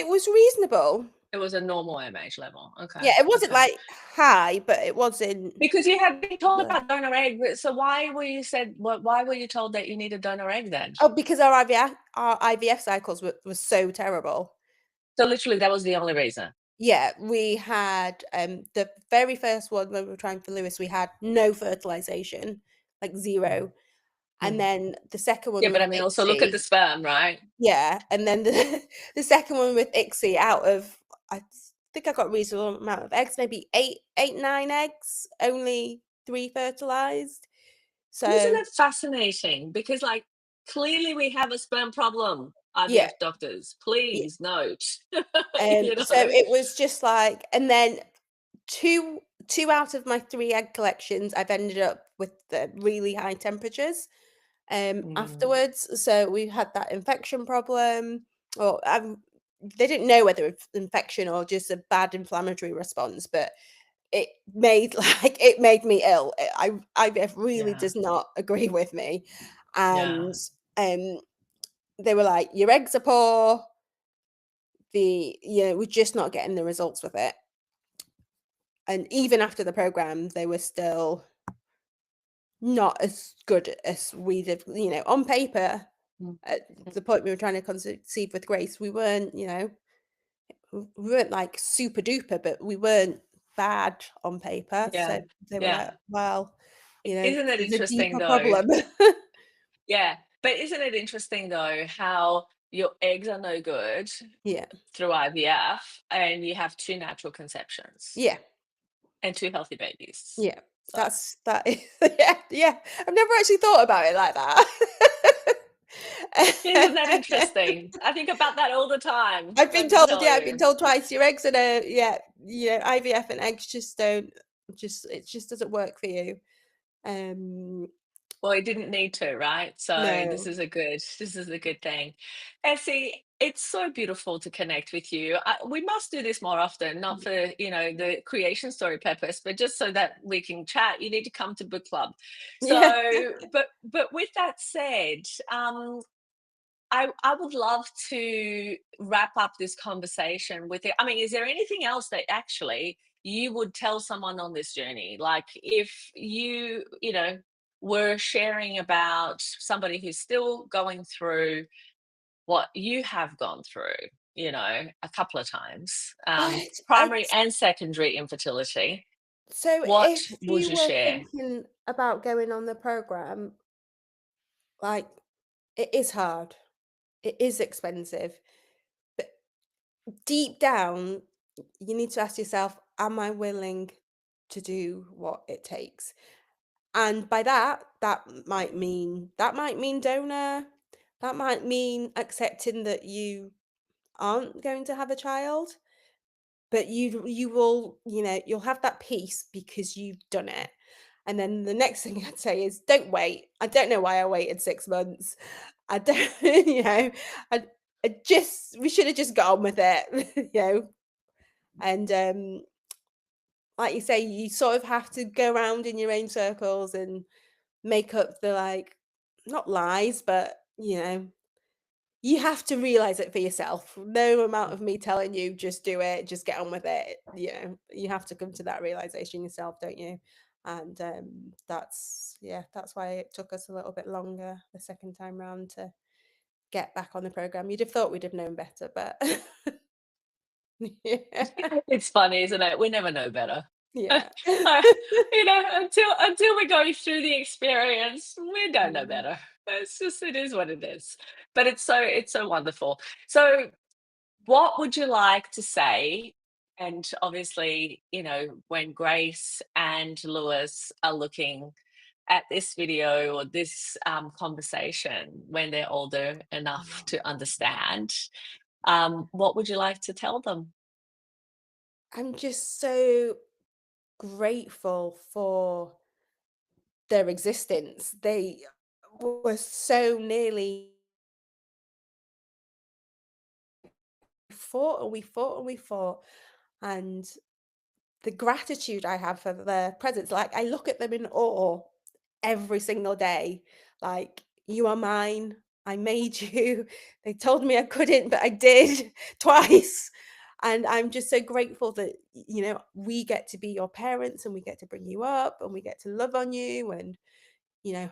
was reasonable. It was a normal AMH level. Okay. Yeah, it wasn't Okay. like high, but it wasn't Because you had been told low. about donor egg, so why were you said, why were you told that you needed donor egg then? Oh, because our IVF cycles were so terrible. So literally that was the only reason. Yeah, we had, the very first one when we were trying for Lewis, we had no fertilization, like Mm, 0, and mm. then the second one Yeah, but with I mean, also look at the ICSI. sperm, right? Yeah, and then the the second one with ICSI out of I think I got a reasonable amount of eggs, maybe 8, 9 eggs, only 3 fertilized. Isn't So, it fascinating? Because, like, clearly we have a sperm problem, yeah, IVF doctors. yeah, Please note. You so know? it was just like and then 2 2 out of my 3 egg collections, I've ended up with the really high temperatures, Mm, afterwards. So we had that infection problem, or, they didn't know whether it's infection or just a bad inflammatory response, but it made it made me ill. IVF really yeah, does not agree with me, yeah. and, um, they were like, "Your eggs are poor, we're just not getting the results with it." And even after the program, they were still not as good as we did, on paper, Mm, at mm. the point we were trying to conceive with Grace, we weren't, we weren't like super duper, but we weren't bad on paper. Yeah, So they were like, yeah. well, Isn't it there's a interesting deeper though? problem. Yeah, but isn't it interesting though how your eggs are no good Yeah. through IVF and you have 2 natural conceptions Yeah. and 2 healthy babies? Yeah. So, That is, yeah, yeah. I've never actually thought about it like isn't that that. interesting? I think about that all the time, I've been let me told, tell yeah, I've been you. told twice, your eggs are yeah, IVF and eggs just don't it just doesn't work for you. Um, Well, it didn't need to, right? So no. this is a good thing. And see, it's so beautiful to connect with you. We must do this more often, not for, the creation story purpose, but just so that we can chat. You need to come to book club. Yeah. So, but with that said, I would love to wrap up this conversation with it. I mean, is there anything else that actually you would tell someone on this journey? Like if were sharing about somebody who's still going through what you have gone through, a couple of times, I primary and secondary infertility, So what if would you you were share? thinking about going on the program, like, it is hard, it is expensive, but deep down, you need to ask yourself, "Am I willing to do what it takes?" And by that, that might mean donor, that might mean accepting that you aren't going to have a child, but you will, you'll have that peace because you've done it. And then the next thing I'd say is don't wait. I don't know why I waited 6 months. I don't I I just we should have just got on with it, and, like you say, you sort of have to go around in your own circles and make up the, like, not lies, but, you have to realize it for yourself. No amount of me telling you, "Just do it, just get on with it," you have to come to that realization yourself, don't you? And, that's why it took us a little bit longer the second time round to get back on the program. You'd have thought we'd have known better, but yeah. It's funny, isn't it? We never know better. Yeah. Until we go through the experience, we don't know Mm. better. It is what it is. But it's so wonderful. So what would you like to say? And obviously, when Grace and Lewis are looking at this video or this conversation when they're older enough to understand, What would you like to tell them? I'm just so grateful for their existence. They were so nearly fought and we fought and we fought. And the gratitude I have for their presence, like I look at them in awe every single day. Like, you are mine. I made you. They told me I couldn't, but I did twice. And I'm just so grateful that, we get to be your parents and we get to bring you up and we get to love on you and,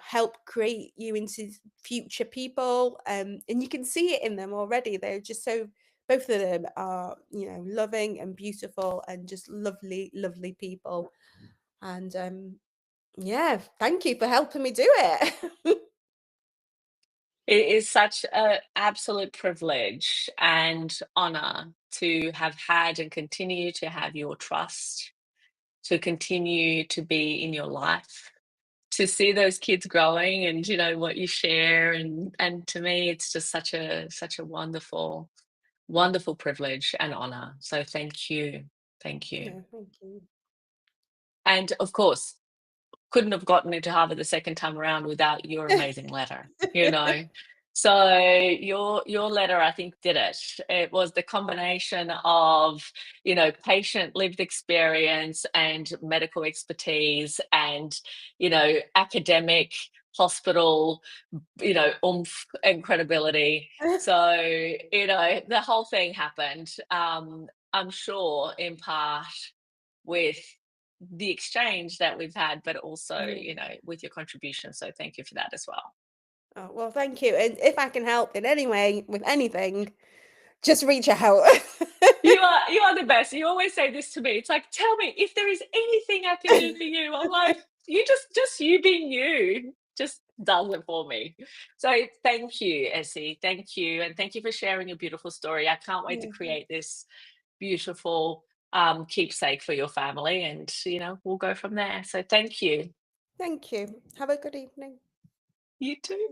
help create you into future people. And you can see it in them already. They're just so, both of them are, loving and beautiful and just lovely, lovely people. And yeah, thank you for helping me do it. It is such an absolute privilege and honor to have had and continue to have your trust, to continue to be in your life, to see those kids growing and what you share, and to me it's just such a wonderful, wonderful privilege and honor. So thank you. Thank you. No, thank you. And of course, couldn't have gotten into Harvard the second time around without your amazing letter. So your letter, I think, did it. It was the combination of, patient lived experience and medical expertise and, academic hospital, oomph and credibility. So, the whole thing happened. I'm sure in part with the exchange that we've had, but also, Yeah. with your contribution. So thank you for that as well. Oh, well, thank you. And if I can help in any way with anything, just reach out. You are the best. You always say this to me. It's like, tell me if there is anything I can do for you. I'm like, you just you being you just does it for me. So thank you, Essie. Thank you. And thank you for sharing your beautiful story. I can't wait to Yeah, create this beautiful keepsake for your family, and we'll go from there. So thank you. thank you. Have a good evening. You too.